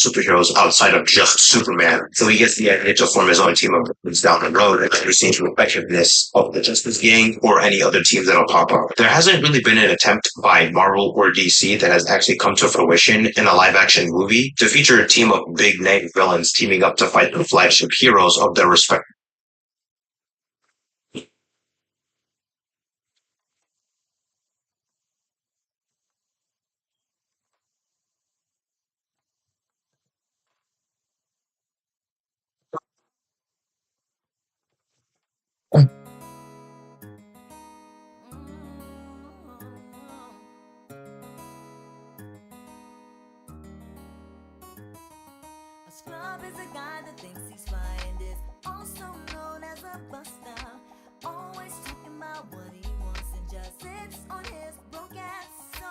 superheroes outside of just Superman. So he gets the idea to form his own team of villains down the road and understand the effectiveness of the Justice Gang or any other teams that'll pop up. There hasn't really been an attempt by Marvel or DC that has actually come to fruition in a live action movie to feature a team of big name villains teaming up to fight the flagship heroes of their respective. A scrub is a guy that thinks he's fine, is also known as a buster. Always talking about what he wants and just sits on his broke ass. So,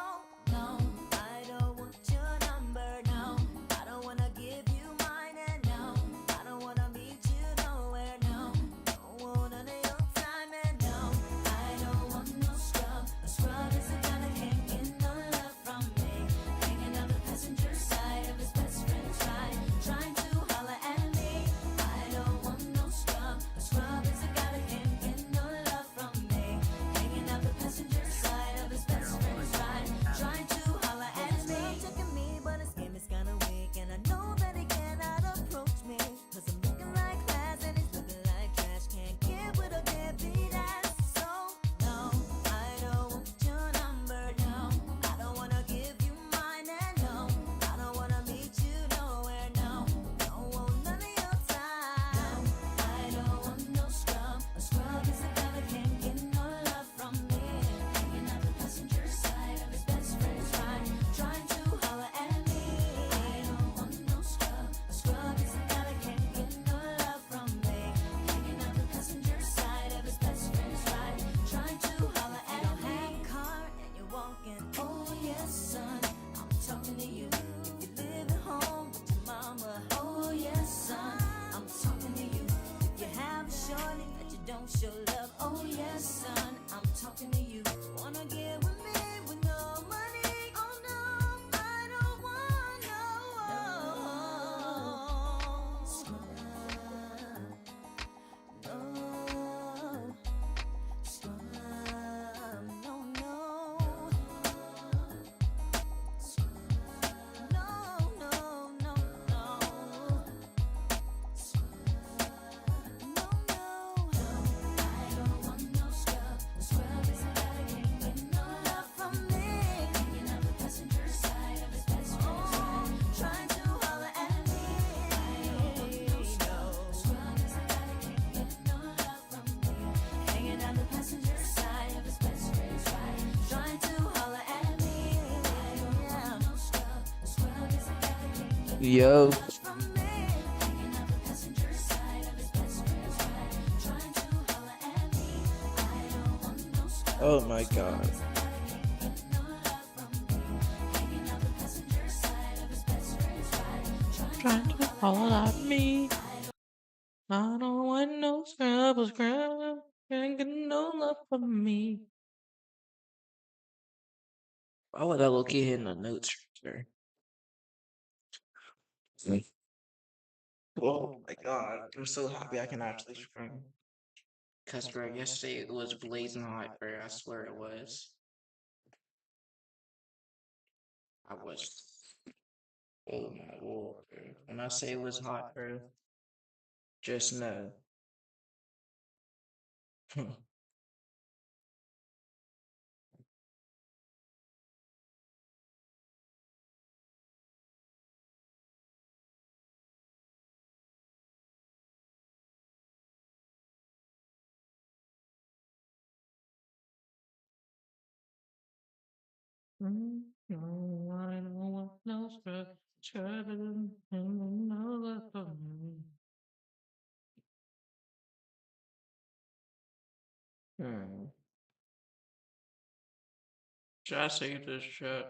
no, I don't want your number, no. I don't wanna give you mine, and no, I don't wanna meet you nowhere, no. Don't want none of your time, and no, I don't want no scrub. A scrub is a guy that can't get no love from me. Hanging out the passenger side of his best friend's ride, trying to holler at me. I don't want no scrub. A scrub is a guy that can't get no love from me. Hanging out the passenger side of his best friend's ride, trying to holler at me. Checking me, but his game is kinda weak, and I know that he cannot approach me. Cause I'm looking like class and he's looking like trash. Can't get with a deadbeat ass. So, no, I don't want your number, no. I don't wanna give you mine, and no, I don't wanna meet you nowhere, no. Don't want none of your time. I don't want no scrub. A scrub is a guy that can't get no love from me. Hanging out the passenger side of his best friend's ride, trying to holler at me. I don't want no scrub. A scrub is a guy that can't get no love from me. Hanging out the passenger side of his best friend's ride, trying to holler at me. You have a car and you're walking. Oh yes, son, I'm talking to you. You live at home with your mama. Oh yes, son, I'm talking to you. If you have a shorty that you don't show love. Oh yes, son, I'm talking to you. Wanna get with me with no money? Oh no, I don't want no scrub. No scrub. No, no. No, no, no, no. No, no. I don't want no scrub. A scrub is a guy that can't get no love from me. Hanging out the passenger side of his best friend's ride, trying to holler at me. I don't want no scrub. A scrub is a guy that can't get no love from me. Hanging out the passenger side of his best friend's ride, trying to holler at me. I don't want no scrub. A scrub is a guy that can't get Yo, from me. Hanging out the passenger side of his best friend's ride, trying to holler at me. I don't want no scrub. oh my god. No love from me. Hanging out the passenger side of his best friend's ride, Trying to holler at me. I don't want no scrub, a scrub. Can't get no love from me. Why would I look hitting the notes, sir? Oh my god. I'm so happy I can actually stream. Cause bro, yesterday it was blazing hot, bro. I swear it was. I was. Oh my lord, bro. When I say it was hot, bro, just know. No, I don't want no scrub. No love from me. Should I say this shit?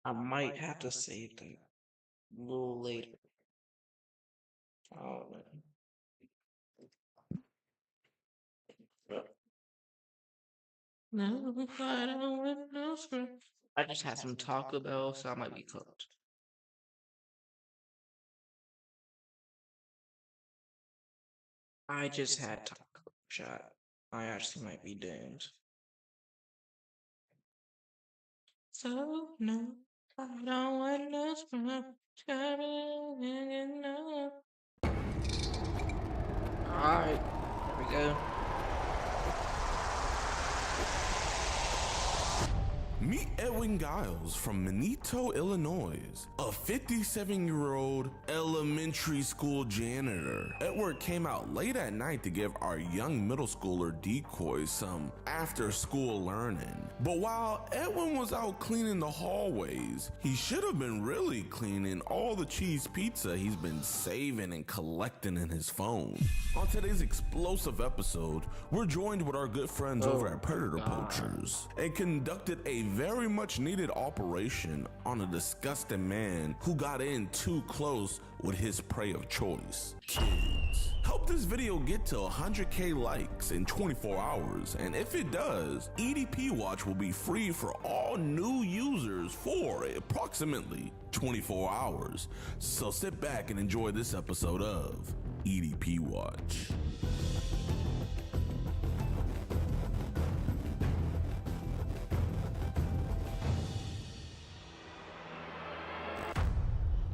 I might have to save them a little later. Oh man. No, I don't want no script. I just had some Taco Bell, so I might be cooked. I just had Taco Shot. I actually might be doomed. So no, I don't want no script. Alright, there we go. Meet Edwin Giles from Minito, Illinois, a 57-year-old elementary school janitor. Edward came out late at night to give our young middle schooler Decoy some after-school learning. But while Edwin was out cleaning the hallways, he should have been really cleaning all the cheese pizza he's been saving and collecting in his phone. On today's explosive episode, we're joined with our good friends over at Predator Poachers and conducted a very much needed operation on a disgusting man who got in too close with his prey of choice, kids. Help this video get to 100K likes in 24 hours, and if it does, EDP Watch will be free for all new users for approximately 24 hours. So sit back and enjoy this episode of EDP Watch.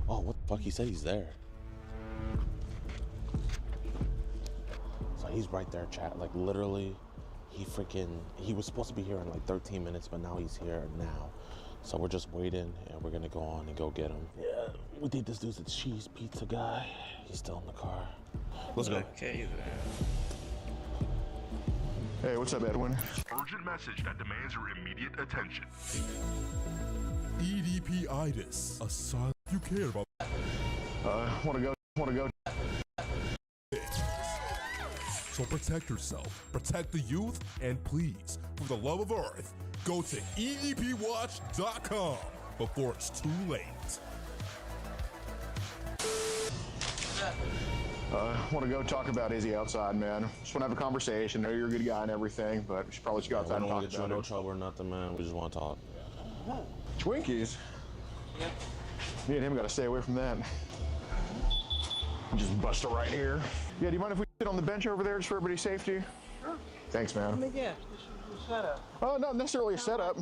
Oh, what the fuck? He said he's there. So he's right there, chat. Like, literally, he was supposed to be here in like 13 minutes, but now he's here now. So we're just waiting, and we're gonna go on and go get him. Yeah, we think this dude's a cheese pizza guy. He's still in the car. Let's go. Okay, Hey, what's up, Edwin? Urgent message that demands your immediate attention. EDP-itis, a sign you care about. Wanna go. So protect yourself, protect the youth, and please, for the love of Earth, go to edpwatch.com before it's too late. Wanna go talk about Izzy outside, man. Just wanna have a conversation. Know you're a good guy and everything, but we should probably just go outside We and don't talk want to get you in about no it. trouble or nothing, man. We just want to talk. Twinkies? Yep. Me and him gotta stay away from that. Just bust it right here. Yeah, do you mind if we sit on the bench over there just for everybody's safety? Sure. Thanks, man. Let me guess, this is the setup. Oh, not necessarily a setup.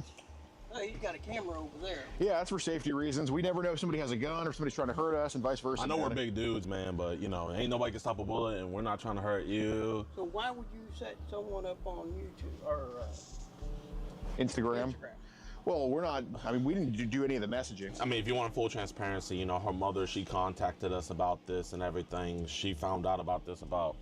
Oh, you got a camera over there. Yeah, that's for safety reasons. We never know if somebody has a gun or somebody's trying to hurt us and vice versa. I know man. we're big dudes, man, but you know, ain't nobody can stop a bullet, and we're not trying to hurt you. So why would you set someone up on YouTube or Instagram. Well, we didn't do any of the messaging. I mean, if you want full transparency, you know, her mother, she contacted us about this and everything. She found out about this about,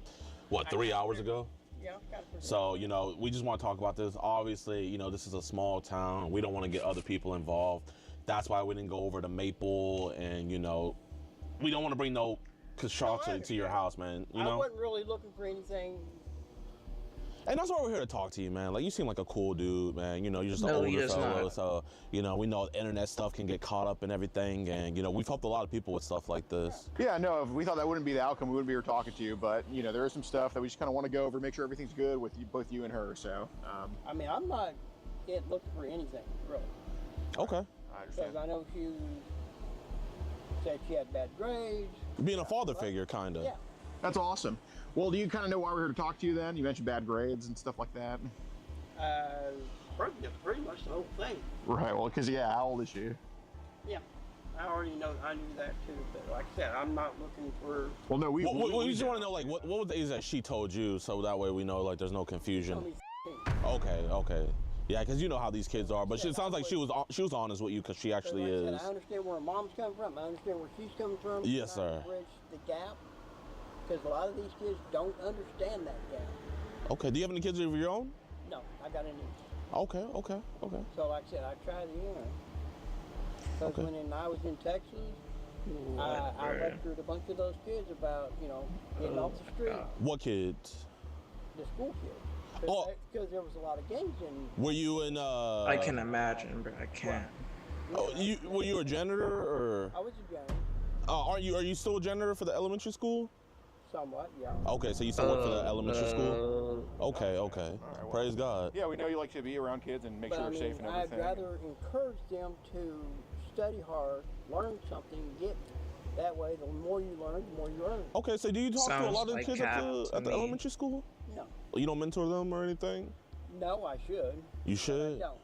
what, 3 hours ago? Yeah, got it. So, you know, we just want to talk about this. Obviously, you know, this is a small town. We don't want to get other people involved. That's why we didn't go over to Maple, and, you know, we don't want to bring no construction to your house, man. You know? I wasn't really looking for anything. And that's why we're here to talk to you, man. Like, you seem like a cool dude, man. You know, you're just an No, he older is fellow. not. So, you know, we know internet stuff can get caught up in everything. And, you know, we've helped a lot of people with stuff like this. Yeah, no, if we thought that wouldn't be the outcome, we wouldn't be here talking to you. But, you know, there is some stuff that we just kind of want to go over, make sure everything's good with you, both you and her. So, I mean, I'm not looking for anything, really. Okay. I understand. Because I know she said she had bad grades. Being a father figure, kind of. Yeah. That's awesome. Well, do you kind of know why we're here to talk to you then? You mentioned bad grades and stuff like that. Pretty much the whole thing. Right, well, because, yeah, how old is she? Yeah. I knew that too, but like I said, I'm not looking for. Well, no, we just want to know, like, what was the age that she told you, so that way we know, like, there's no confusion. Tell me Okay. Yeah, because you know how these kids are, but it sounds like she was honest with you, because she actually like I said, is. I understand where her mom's coming from. I understand where she's coming from. Yes, Trying to sir. Bridge the gap, because a lot of these kids don't understand that gap. Okay, do you have any kids of your own? No, I got any. Okay. So like I said, I tried to, because when I was in Texas, I lectured a bunch of those kids about, getting off the street, What kids? the school kids. Oh. Because there was a lot of gangs in. Were you in, I can imagine, but I can't. Oh, were you a janitor or? I was a janitor. Are you still a janitor for the elementary school? Somewhat, yeah. Okay, so you still work for the elementary school? Okay. All right, well, Praise God. Yeah, we know you like to be around kids and make sure they're safe and everything. I'd rather encourage them to study hard, learn something, get that way. The more you learn, the more you earn. Okay, so do you talk to a lot of the kids at the elementary school? No. You don't mentor them or anything? No, I should. You should? But I don't.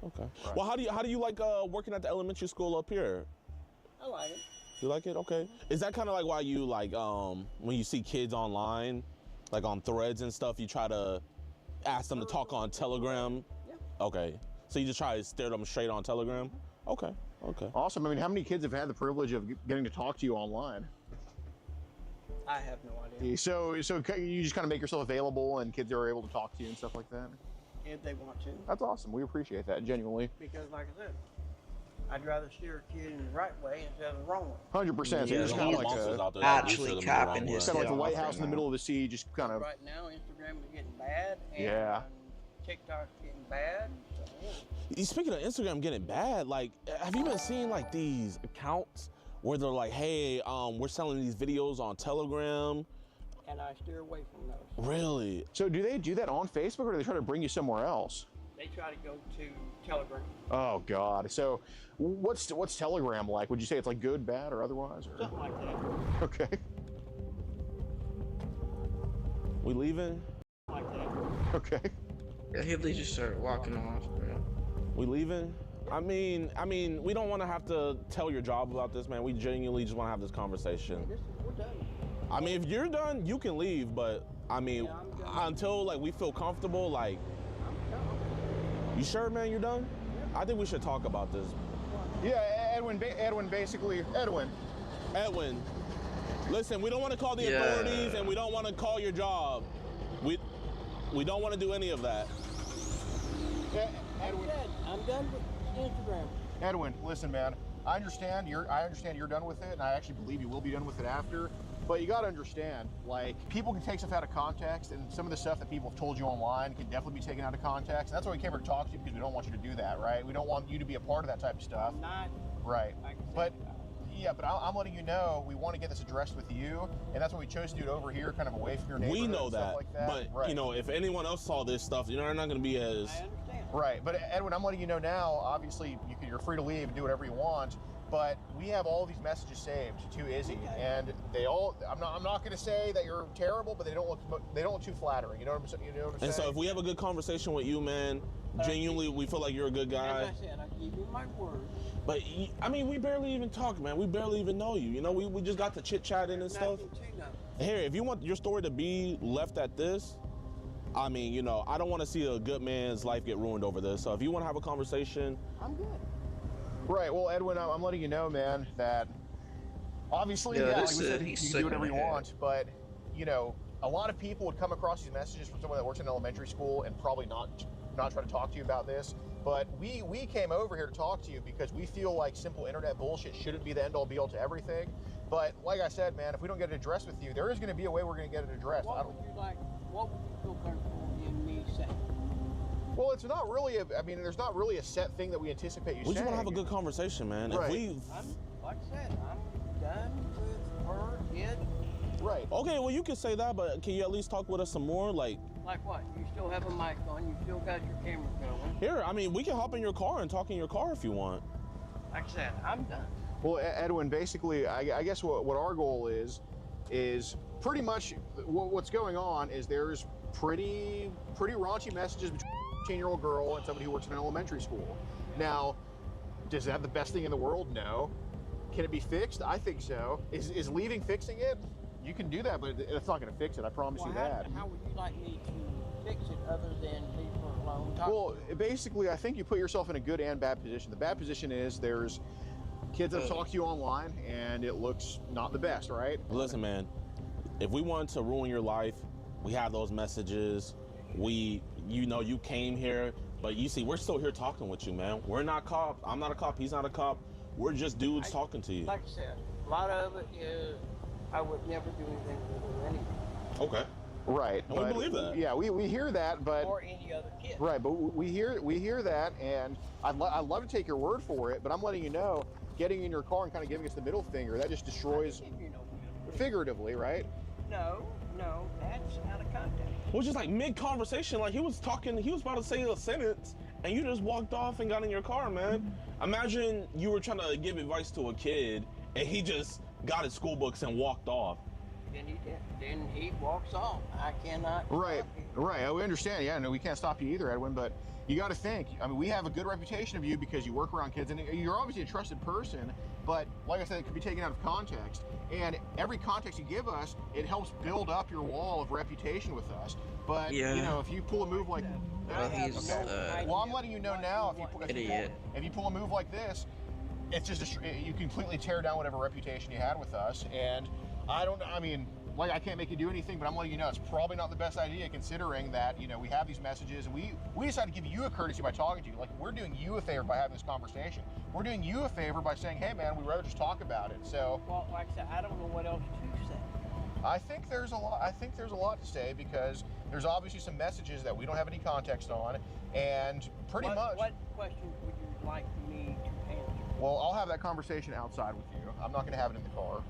Okay. Right. Well, how do you like working at the elementary school up here? I like it. You like it? Okay. Is that kind of like why you like when you see kids online, like on threads and stuff, you try to ask them to talk on Telegram? Yeah. Okay. So you just try to stare them straight on Telegram? Okay. Awesome. I mean, how many kids have had the privilege of getting to talk to you online? I have no idea. So you just kind of make yourself available and kids are able to talk to you and stuff like that? If they want to. That's awesome. We appreciate that, genuinely. Because like I said, I'd rather steer a kid in the right way instead of the wrong way. 100%. So you're just kind of like actually capping his kind of like the White House in the middle of the sea, just kind of. Right now, Instagram is getting bad, and yeah. TikTok's getting bad. So, yeah. Speaking of Instagram getting bad, like, have you been seeing like these accounts where they're like, hey, we're selling these videos on Telegram? And I steer away from those. Really? So do they do that on Facebook or do they try to bring you somewhere else? They try to go to Telegram. Oh God. So what's Telegram like? Would you say it's like good, bad, or otherwise? Or? Something like that. Okay. We leaving? Like that. Okay. Yeah, he'll just start walking off. Bro. We leaving? I mean, we don't want to have to tell your job about this, man. We genuinely just want to have this conversation. We're done. I mean, if you're done, you can leave, but I mean, until like we feel comfortable, like. You sure, man? You're done? I think we should talk about this. Yeah, Edwin. Listen, we don't want to call the authorities, and we don't want to call your job. We don't want to do any of that. Yeah, Edwin. I'm done with Instagram. Edwin, listen, man. I understand you're done with it, and I actually believe you will be done with it after. But you got to understand, like, people can take stuff out of context, and some of the stuff that people have told you online can definitely be taken out of context. And that's why we came here to talk to you, because we don't want you to do that, right? We don't want you to be a part of that type of stuff. I'm not. Right. But yeah, but I'm letting you know we want to get this addressed with you, and that's why we chose to do it over here, kind of away from your neighborhood. We know and stuff that, like that. but right. you know, if anyone else saw this stuff, you know, they're not going to be as. I understand. Right, but Edwin, I'm letting you know now. Obviously, you're free to leave and do whatever you want. But we have all these messages saved to Izzy, and they all. I'm not going to say that you're terrible, but they don't look too flattering. You know what I'm saying? And so, if we have a good conversation with you, man, genuinely, we feel like you're a good guy. As I said, I give you my word. But I mean, we barely even talk, man. We barely even know you. You know, we just got to chit chatting and stuff. Here, if you want your story to be left at this, I mean, you know, I don't want to see a good man's life get ruined over this. So if you want to have a conversation, I'm good. Right. Well, Edwin, I'm letting you know, man, that obviously, like we said, you can do whatever you want, but you know, a lot of people would come across these messages from someone that works in elementary school and probably not try to talk to you about this. But we came over here to talk to you because we feel like simple internet bullshit shouldn't be the end all be all to everything. But like I said, man, if we don't get it addressed with you, there is going to be a way we're going to get it addressed. What would you feel comfortable in me saying? Well, it's not really. There's not really a set thing that we anticipate you saying. We just want to have a good conversation, man. Right. Like I said, I'm done with her, kid. Right. Okay, well, you can say that, but can you at least talk with us some more? Like what? You still have a mic on. You still got your camera going. Here, I mean, we can hop in your car and talk in your car if you want. Like I said, I'm done. Well, Edwin, basically, I guess what our goal is pretty much what's going on is there's pretty raunchy messages between a 18-year-old girl and somebody who works in an elementary school. Now, does that the best thing in the world? No. Can it be fixed? I think so. Is leaving fixing it? You can do that, but it's not going to fix it. I promise you that. How would you like me to fix it other than leave her alone? Well, basically, I think you put yourself in a good and bad position. The bad position is there's kids that talk to you online, and it looks not the best, right? Listen, man, if we wanted to ruin your life, we have those messages. You came here, but you see, we're still here talking with you, man. We're not cops. I'm not a cop. He's not a cop. We're just dudes talking to you. Like I said, a lot of it is I would never do anything with her anyway. Okay. Right. And we believe that. Yeah, we hear that, but or any other kid. right, but we hear that, and I'd love to take your word for it, but I'm letting you know, getting in your car and kind of giving us the middle finger, that just destroys, figuratively, right? No, that's out of context. Which is like mid-conversation, like he was talking, he was about to say a sentence, and you just walked off and got in your car, man. Imagine you were trying to give advice to a kid, and he just got his school books and walked off. Then he did. Then he walks off. I cannot. Right. We understand. Yeah, no, we can't stop you either, Edwin. But you got to think. I mean, we have a good reputation of you because you work around kids, and you're obviously a trusted person. But like I said, it could be taken out of context. And every context you give us, it helps build up your wall of reputation with us. But you know, if you pull a move like, well, I'm letting you know now. If you pull a move like this, it's just you completely tear down whatever reputation you had with us. And I mean, like, I can't make you do anything, but I'm letting you know it's probably not the best idea, considering that, you know, we have these messages, and we decided to give you a courtesy by talking to you. Like, we're doing you a favor by having this conversation. We're doing you a favor by saying, hey man, we'd rather just talk about it. So, well, like I said, I don't know what else to say. I think there's a lot to say, because there's obviously some messages that we don't have any context on, and pretty much. What questions would you like me to answer? Well, I'll have that conversation outside with you. I'm not going to have it in the car.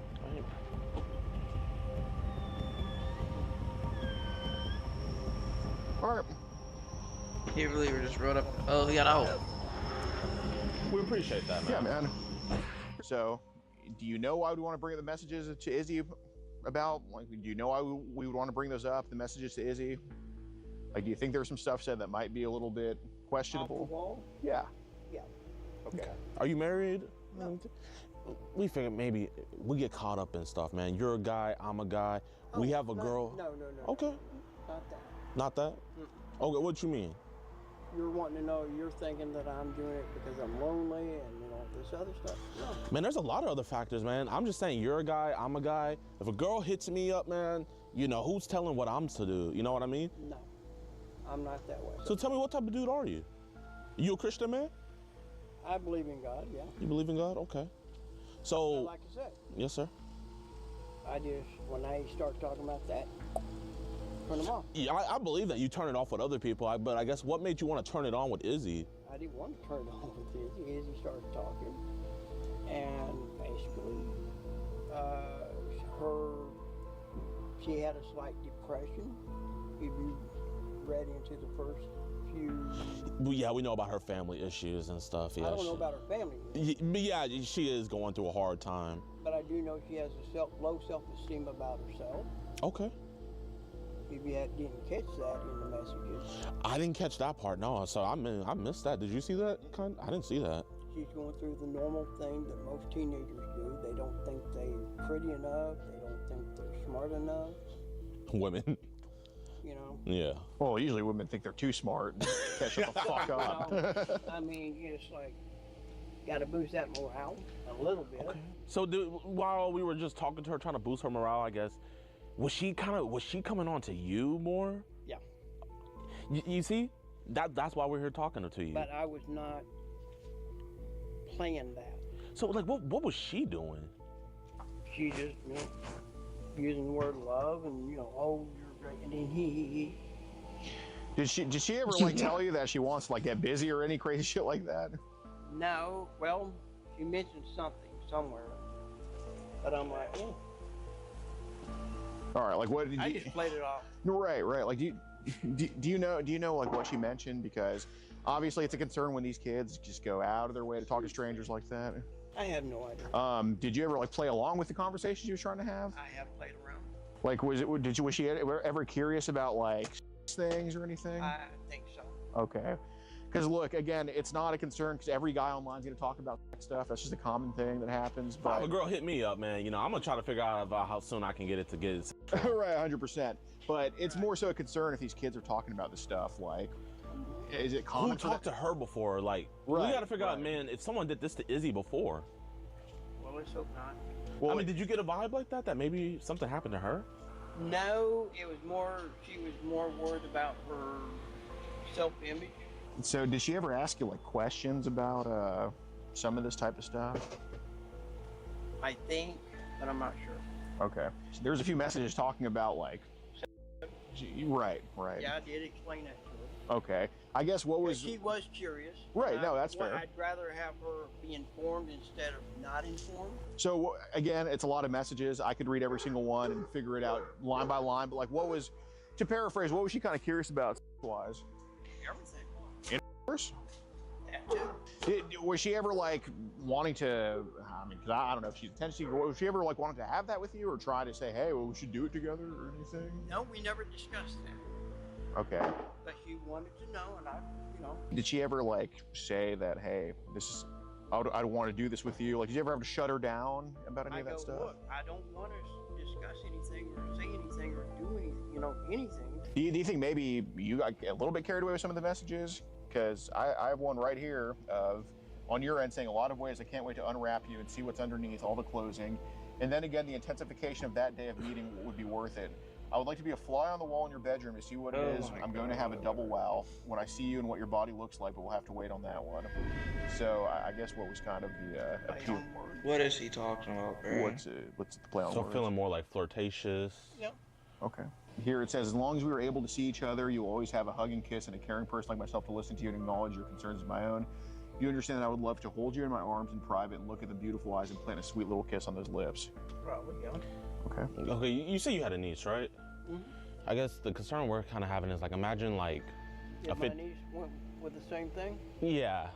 All right. Can't believe we just rode up. Oh, he got out. We appreciate that, man. Yeah, man. So, do you know why we want to bring the messages to Izzy about? Like, do you know why we would want to bring those up, the messages to Izzy? Like, do you think there's some stuff said that might be a little bit questionable? Off the wall? Yeah. Yeah. Okay. Are you married? No. We figured maybe we get caught up in stuff, man. You're a guy, I'm a guy. We have a girl. No. Okay. Not that. Not that? Okay, what you mean? You're wanting to know, you're thinking that I'm doing it because I'm lonely and, you know, this other stuff. No. Man, there's a lot of other factors, man. I'm just saying, you're a guy, I'm a guy. If a girl hits me up, man, you know, who's telling what I'm to do? You know what I mean? No, I'm not that way. So tell me, what type of dude are you? You a Christian, man? I believe in God, yeah. You believe in God? Okay. So, But like I said, yes, sir. I just, when I start talking about that, turn them off. Yeah, I believe that you turn it off with other people, but I guess what made you want to turn it on with Izzy? I didn't want to turn it on with Izzy. Izzy started talking, and basically, she had a slight depression. If you read into the first few. Yeah, we know about her family issues and stuff. Yeah, I don't know about her family. But yeah, she is going through a hard time. But I do know she has a low self-esteem about herself. Okay. If you didn't catch that in the messages. I didn't catch that part, no. So I missed that. Did you see that? I didn't see that. She's going through the normal thing that most teenagers do. They don't think they're pretty enough. They don't think they're smart enough. Women. You know? Yeah. Well, usually women think they're too smart and catch them the fuck up. I mean, it's like, got to boost that morale a little bit. Okay. So while we were just talking to her, trying to boost her morale, I guess, was she coming on to you more? Yeah. You see? That's why we're here talking to you. But I was not playing that. So, like, what was she doing? She just, you know, using the word love and, you know, oh, you're great, and then he. Did she ever, like, tell you that she wants to, like, get busy or any crazy shit like that? No. Well, she mentioned something somewhere. But I'm like, oh. All right, like, what did I just played it off. Right. Like, do you know like what she mentioned? Because obviously it's a concern when these kids just go out of their way to talk to strangers like that. I have no idea. Did you ever, like, play along with the conversation she was trying to have? I have played around. Like, was she ever curious about, like, things or anything? I think so. Okay. Because look, again, it's not a concern because every guy online is going to talk about stuff. That's just a common thing that happens. But if a girl hit me up, man, you know, I'm gonna try to figure out about how soon I can get it to get it. Right, 100%. But it's more so a concern if these kids are talking about this stuff. Like, is it common? Who talked to her before? Like, we got to figure out, man, if someone did this to Izzy before. Well, let's hope not. Well, I mean, did you get a vibe like that? That maybe something happened to her? No, it was more. She was more worried about her self-image. So did she ever ask you, like, questions about some of this type of stuff? I think, but I'm not sure. Okay. So there's a few messages talking about, like, Right, right. Yeah, I did explain that to her. Okay. I guess what was... She was curious. Right, no, that's fair. I'd rather have her be informed instead of not informed. So, again, it's a lot of messages. I could read every single one and figure it out line by line, but like what was, to paraphrase, what was she kind of curious about wise? Everything. Intercourse? That too. Was she ever like wanting to, I mean, because I don't know if she's intentionally, was she ever like wanting to have that with you or try to say, hey, well, we should do it together or anything? No, we never discussed that. Okay. But she wanted to know, and I, you know. Did she ever like say that, hey, this is, I want to do this with you? Like, did you ever have to shut her down about any of that stuff? Look, I don't want to discuss anything or say anything or do anything, you know, anything. Do you think maybe you got a little bit carried away with some of the messages? Because I have one right here of, on your end, saying a lot of ways I can't wait to unwrap you and see what's underneath all the closing. And then again, the intensification of that day of meeting would be worth it. I would like to be a fly on the wall in your bedroom to see what it is. I'm going to have a double wow when I see you and what your body looks like, but we'll have to wait on that one. So I guess what was kind of the appeal. What is he talking about, bro? What's the play on So words? feeling more like flirtatious. Yep. Okay. Here it says, as long as we are able to see each other, you will always have a hug and kiss and a caring person like myself to listen to you and acknowledge your concerns as my own. You understand that I would love to hold you in my arms in private and look at the beautiful eyes and plant a sweet little kiss on those lips. Probably, yeah. Okay. Okay, you say you had a niece, right? Mm-hmm. I guess the concern we're kind of having is like, imagine like If my niece went with the same thing? Yeah.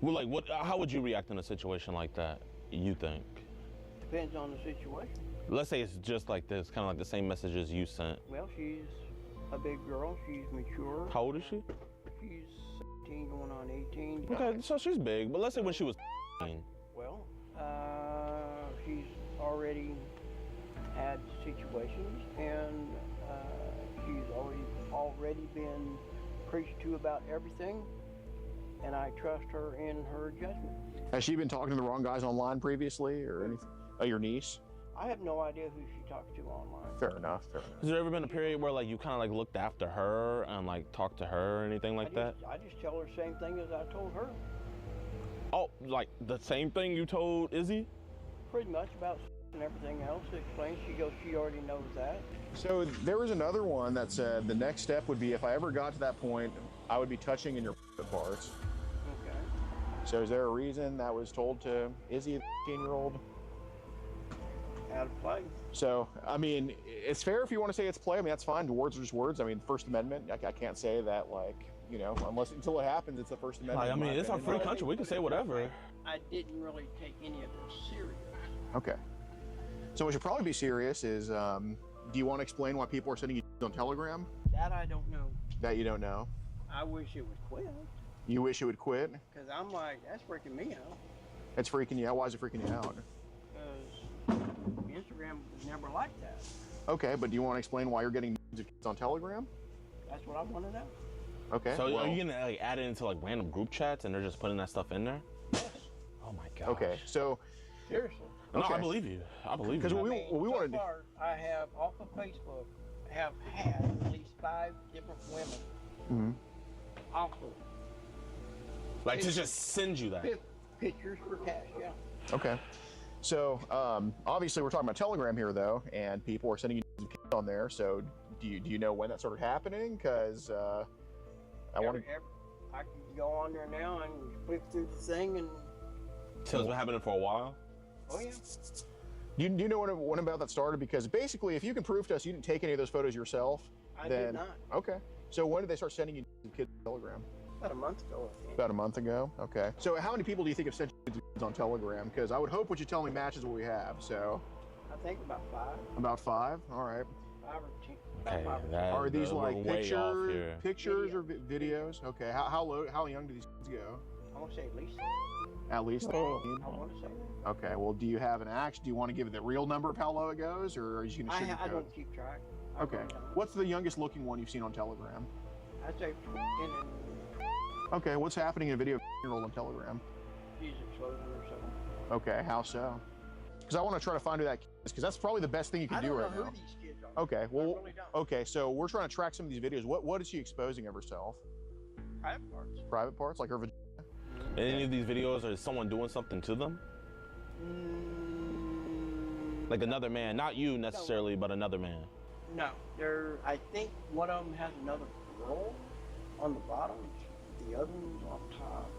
Well, like, what? How would you react in a situation like that, you think? Depends on the situation. Let's say it's just like this, kind of like the same messages you sent. Well, she's a big girl. She's mature. How old is she? She's 17 going on 18. Okay, so she's big, but let's say when she was Well, she's already had situations, and she's already been preached to about everything, and I trust her in her judgment. Has she been talking to the wrong guys online previously or anything? Oh, your niece? I have no idea who she talks to online. Fair enough, fair enough. Has there ever been a period where like you kind of like looked after her and like talked to her or anything like that? I just tell her the same thing as I told her. Oh, like the same thing you told Izzy? Pretty much about and everything else. Explains. She goes, she already knows that. So there was another one that said the next step would be if I ever got to that point, I would be touching in your parts. Okay. So is there a reason that was told to Izzy, the 15-year-old? Out of play. So, I mean, it's fair if you want to say it's play. I mean, that's fine. Words are just words. I mean, First Amendment, I can't say that, like, you know, until it happens, it's the First Amendment. I mean, it's our free country. We can say whatever. I didn't really take any of this serious. Okay. So what should probably be serious is, do you want to explain why people are sending you on Telegram? That I don't know. That you don't know? I wish it would quit. You wish it would quit? Because I'm like, that's freaking me out. It's freaking you out? Why is it freaking you out? Because Instagram was never like that. Okay, but do you want to explain why you're getting on Telegram? That's what I want to know. Okay. So well, are you gonna like add it into like random group chats and they're just putting that stuff in there? Yes. Oh my god. Okay, so Seriously. No, Okay. I believe you. I believe you. Because what we So wanted to far, I have off of Facebook have had at least 5 different women off of like to just send you that. pictures for cash. Yeah. Okay. So obviously we're talking about Telegram here though, and people are sending you on there. So do you know when that started happening? Because I want to. I can go on there now and click through the thing and. So it's been happening for a while. Oh yeah. Do you know when about that started? Because basically, if you can prove to us you didn't take any of those photos yourself, I then did not. okay. So when did they start sending you kids on Telegram? About a month ago, I think. About a month ago. Okay. So how many people do you think have sent you kids on Telegram? Because I would hope what you tell me matches what we have. So. I think about 5. About 5. All right. 5 or 10. Okay, About 5 or 10. that- Are these we're like way off here. pictures or videos? Okay. How young do these kids go? I want to say at least. At least. I want to say that. Okay. Well, do you have an action? Do you want to give the real number of how low it goes, or are you going to I sugarcoat? don't keep track. I Okay. really don't. What's the youngest looking one you've seen on Telegram? I'd say and Okay. What's happening in a video of a 15-year-old on Telegram? she's exploding or something. Okay. How so? Because I want to try to find who that kid is, because that's probably the best thing you can I do don't know right who now. these kids are. Okay. I Well. really don't. Okay. So we're trying to track some of these videos. What is she exposing of herself? Private parts. Private parts, like her vagina? In any of these videos, is someone doing something to them? Mm, Like another man, not you necessarily, but another man. No, I think one of them has another girl on the bottom. The other one's on top.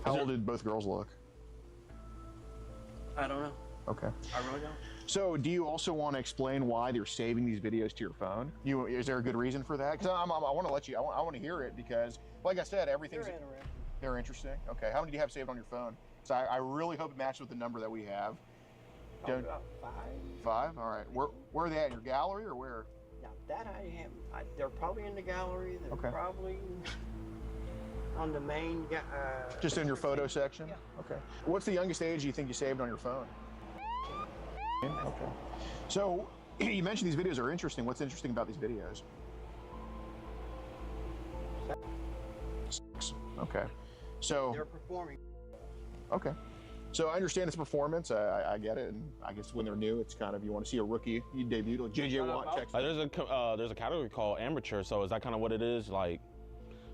How old did both girls look? I don't know. Okay. I really don't. So, do you also want to explain why they're saving these videos to your phone? Is there a good reason for that? Because I want to let you. I want to hear it because, like I said, everything's. They're interesting. They're interesting. Okay. How many do you have saved on your phone? So I really hope it matches with the number that we have. Probably about 5. 5. All right. Where are they at? In your gallery or where? Now that I have, they're probably in the gallery. They're probably on the main. Just in your photo section. Yeah. Okay. What's the youngest age you think you saved on your phone? Okay. So you mentioned these videos are interesting. What's interesting about these videos? Okay. So they're performing. Okay. So I understand it's performance. I get it, and I guess when they're new, it's kind of you want to see a rookie debut, like JJ Watt. Checks. There's a category called amateur. So is that kind of what it is? Like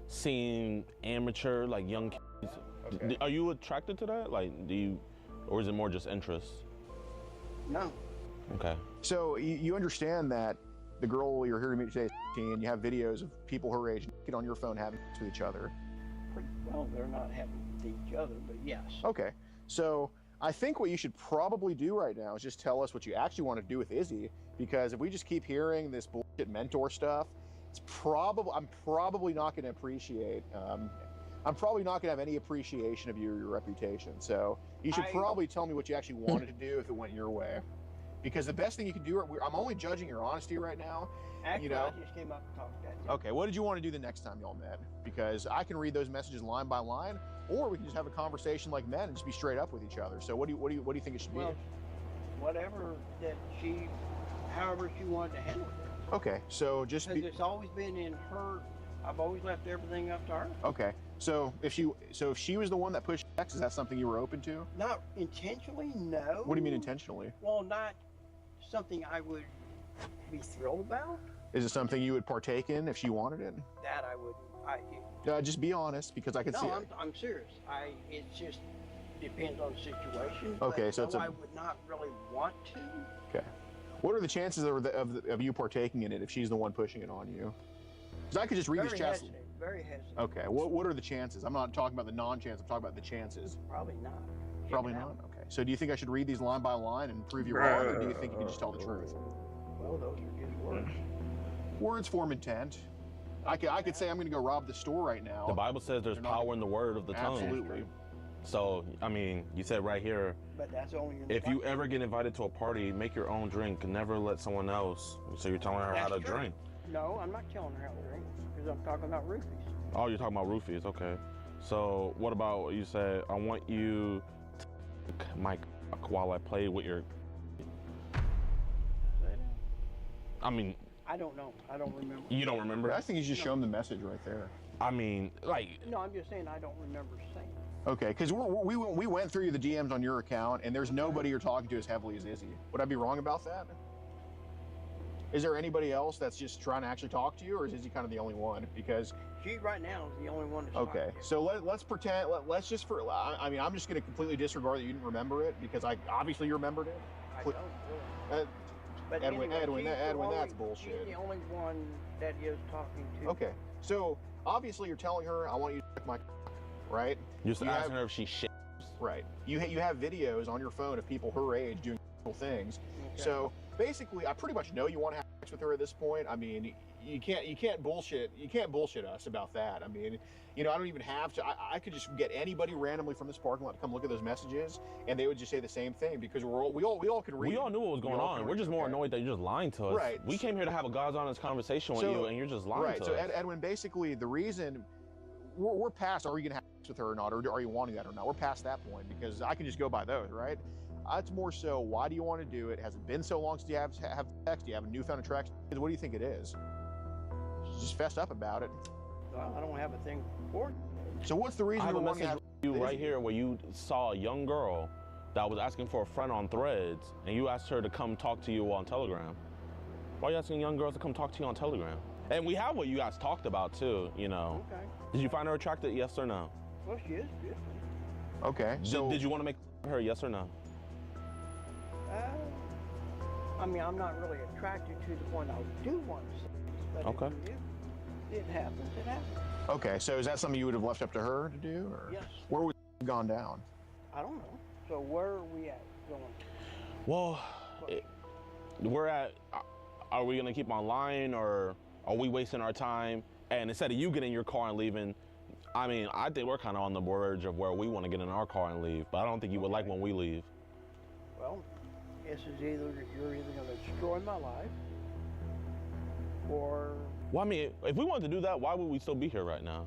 seeing amateur, like young kids. Okay. Are you attracted to that? Like, or is it more just interest? No. Okay. So you understand that the girl you're here to meet today is 15. You have videos of people her age naked on your phone having sex with each other. Well, they're not having with each other, but yes. Okay. So I think what you should probably do right now is just tell us what you actually want to do with Izzy, because if we just keep hearing this bullshit mentor stuff, I'm probably not going to appreciate. I'm probably not going to have any appreciation of your reputation. So you should probably tell me what you actually wanted to do if it went your way. Because the best thing you can do, I'm only judging your honesty right now. Actually, I just came up and talked to that. Okay, what did you want to do the next time y'all met? Because I can read those messages line by line, or we can just have a conversation like men and just be straight up with each other. So what do you think it should be? Well, whatever however she wanted to handle it. Okay, so just because it's always been in her. I've always left everything up to her. Okay, so if she was the one that pushed X, is that something you were open to? Not intentionally, no. What do you mean intentionally? Well, not something I would be thrilled about. Is it something you would partake in if she wanted it? That I wouldn't. Just be honest, because I can see. No, I'm serious. It just depends on the situation. Okay, but so it's I would not really want to. Okay. What are the chances of you partaking in it if she's the one pushing it on you? Because I could just read these chats. Very hesitant. Okay. What are the chances? I'm not talking about the non-chance. I'm talking about the chances. Probably not. Probably not. Okay. So do you think I should read these line by line and prove you wrong, or do you think you can just tell the truth? Well, those are just words. Words form intent. I could say I'm going to go rob the store right now. The Bible says there's power in the word of the tongue. Absolutely. So, I mean, you said right here, but that's only if you ever get invited to a party, make your own drink. Never let someone else. So you're telling her how to drink. No, I'm not telling her how to drink because I'm talking about roofies. Oh, you're talking about roofies. Okay. So what about what you said? I want you to my cock while I play with your. I mean. I don't know. I don't remember. You don't remember? I think you just show them the message right there. I mean, like. No, I'm just saying I don't remember saying. Okay, because we went through the DMs on your account, and there's nobody you're talking to as heavily as Izzy. Would I be wrong about that? Is there anybody else that's just trying to actually talk to you, or is Izzy kind of the only one? Because she right now is the only one that's okay. So let's pretend. Let's just I mean, I'm just going to completely disregard that you didn't remember it because obviously you remembered it. I don't really. But Edwin, anyway, that's bullshit. She's the only one that is talking to. Okay, so obviously you're telling her, I want you to check my cock, right? You're asking her if she shit. Right. You have videos on your phone of people her age doing things. Okay. So basically, I pretty much know you want to have sex with her at this point. I mean, you can't bullshit us about that. I mean, I don't even have to. I could just get anybody randomly from this parking lot to come look at those messages, and they would just say the same thing because we all could read. We all knew what was going on. We're just more annoyed that you're just lying to us. Right. We came here to have a God's honest conversation with you, and you're just lying to us. Right. So Edwin, basically, the reason we're past, are you going to have sex with her or not, or are you wanting that or not? We're past that point because I can just go by those, right? It's more so, why do you want to do it? Has it been so long since you have sex? Do you have a newfound attraction? What do you think it is? Just fess up about it. I don't have a thing for it. So what's the reason I have a you want message to you right here where you saw a young girl that was asking for a friend on Threads, and you asked her to come talk to you on Telegram. Why are you asking young girls to come talk to you on Telegram? And we have what you guys talked about too, Okay. Did you find her attractive, yes or no? Well, she is beautiful. Okay. So did you want to make her, yes or no? I mean, I'm not really attracted to the point I do want to see. But Okay. if it happens, it happens. Okay, so is that something you would have left up to her to do? Or Yes. where would it gone down? I don't know. So where are we at going? Well, we're at, are we gonna keep online or are we wasting our time? And instead of you getting in your car and leaving, I mean, I think we're kind of on the verge of where we want to get in our car and leave, but I don't think you would like when we leave. Well, this is either, you're either going to destroy my life or... Well, I mean, if we wanted to do that, why would we still be here right now?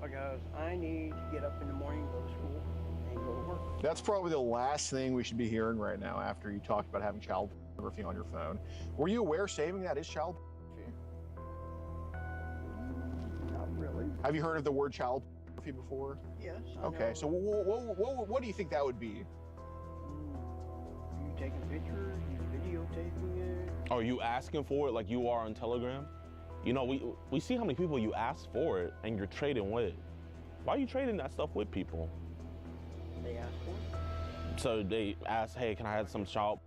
Because I need to get up in the morning, go to school, and go to work. That's probably the last thing we should be hearing right now after you talked about having child pornography on your phone. Were you aware saving that is child pornography? Not really. Have you heard of the word child pornography before? Yes. Okay, so what do you think that would be? You taking pictures, you videotaping it. Are you asking for it like you are on Telegram? You know, we see how many people you ask for it and you're trading with. Why are you trading that stuff with people? They ask for it. So they ask, hey, can I have some child?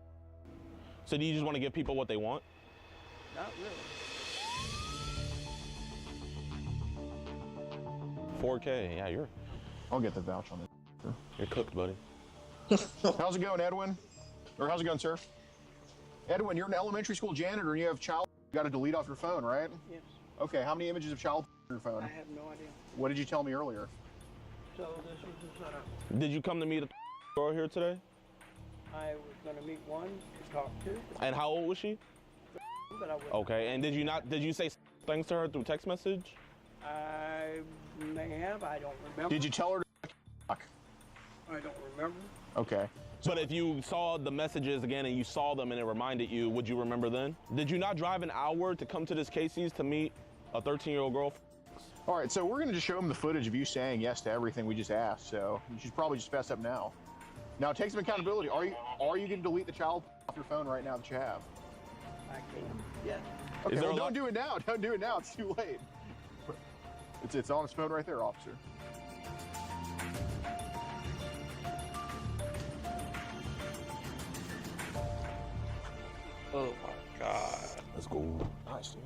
So do you just want to give people what they want? Not really. 4K, yeah, I'll get the vouch on this. you're cooked, buddy. How's it going, Edwin? Or how's it going, sir? Edwin, you're an elementary school janitor and you have child. You got to delete off your phone, right? Yes. Okay, how many images of child on your phone? I have no idea. What did you tell me earlier? So this was the setup. Did you come to meet a girl here today? I was going to meet one to talk to, And how old was she? but I wouldn't. Okay, and did you say things to her through text message? I may have. I don't remember. Did you tell her to fuck? I don't remember. Okay. But if you saw the messages again and you saw them and it reminded you, would you remember then? Did you not drive an hour to come to this Casey's to meet a 13-year-old girl? All right, so we're going to just show them the footage of you saying yes to everything we just asked. So you should probably just fess up now. Now take some accountability. Are you going to delete the child off your phone right now that you have? I can. Yes. Okay, well, don't do it now. Don't do it now. It's too late. It's on his phone right there, officer. Oh my God. That's cool. Nice, dude.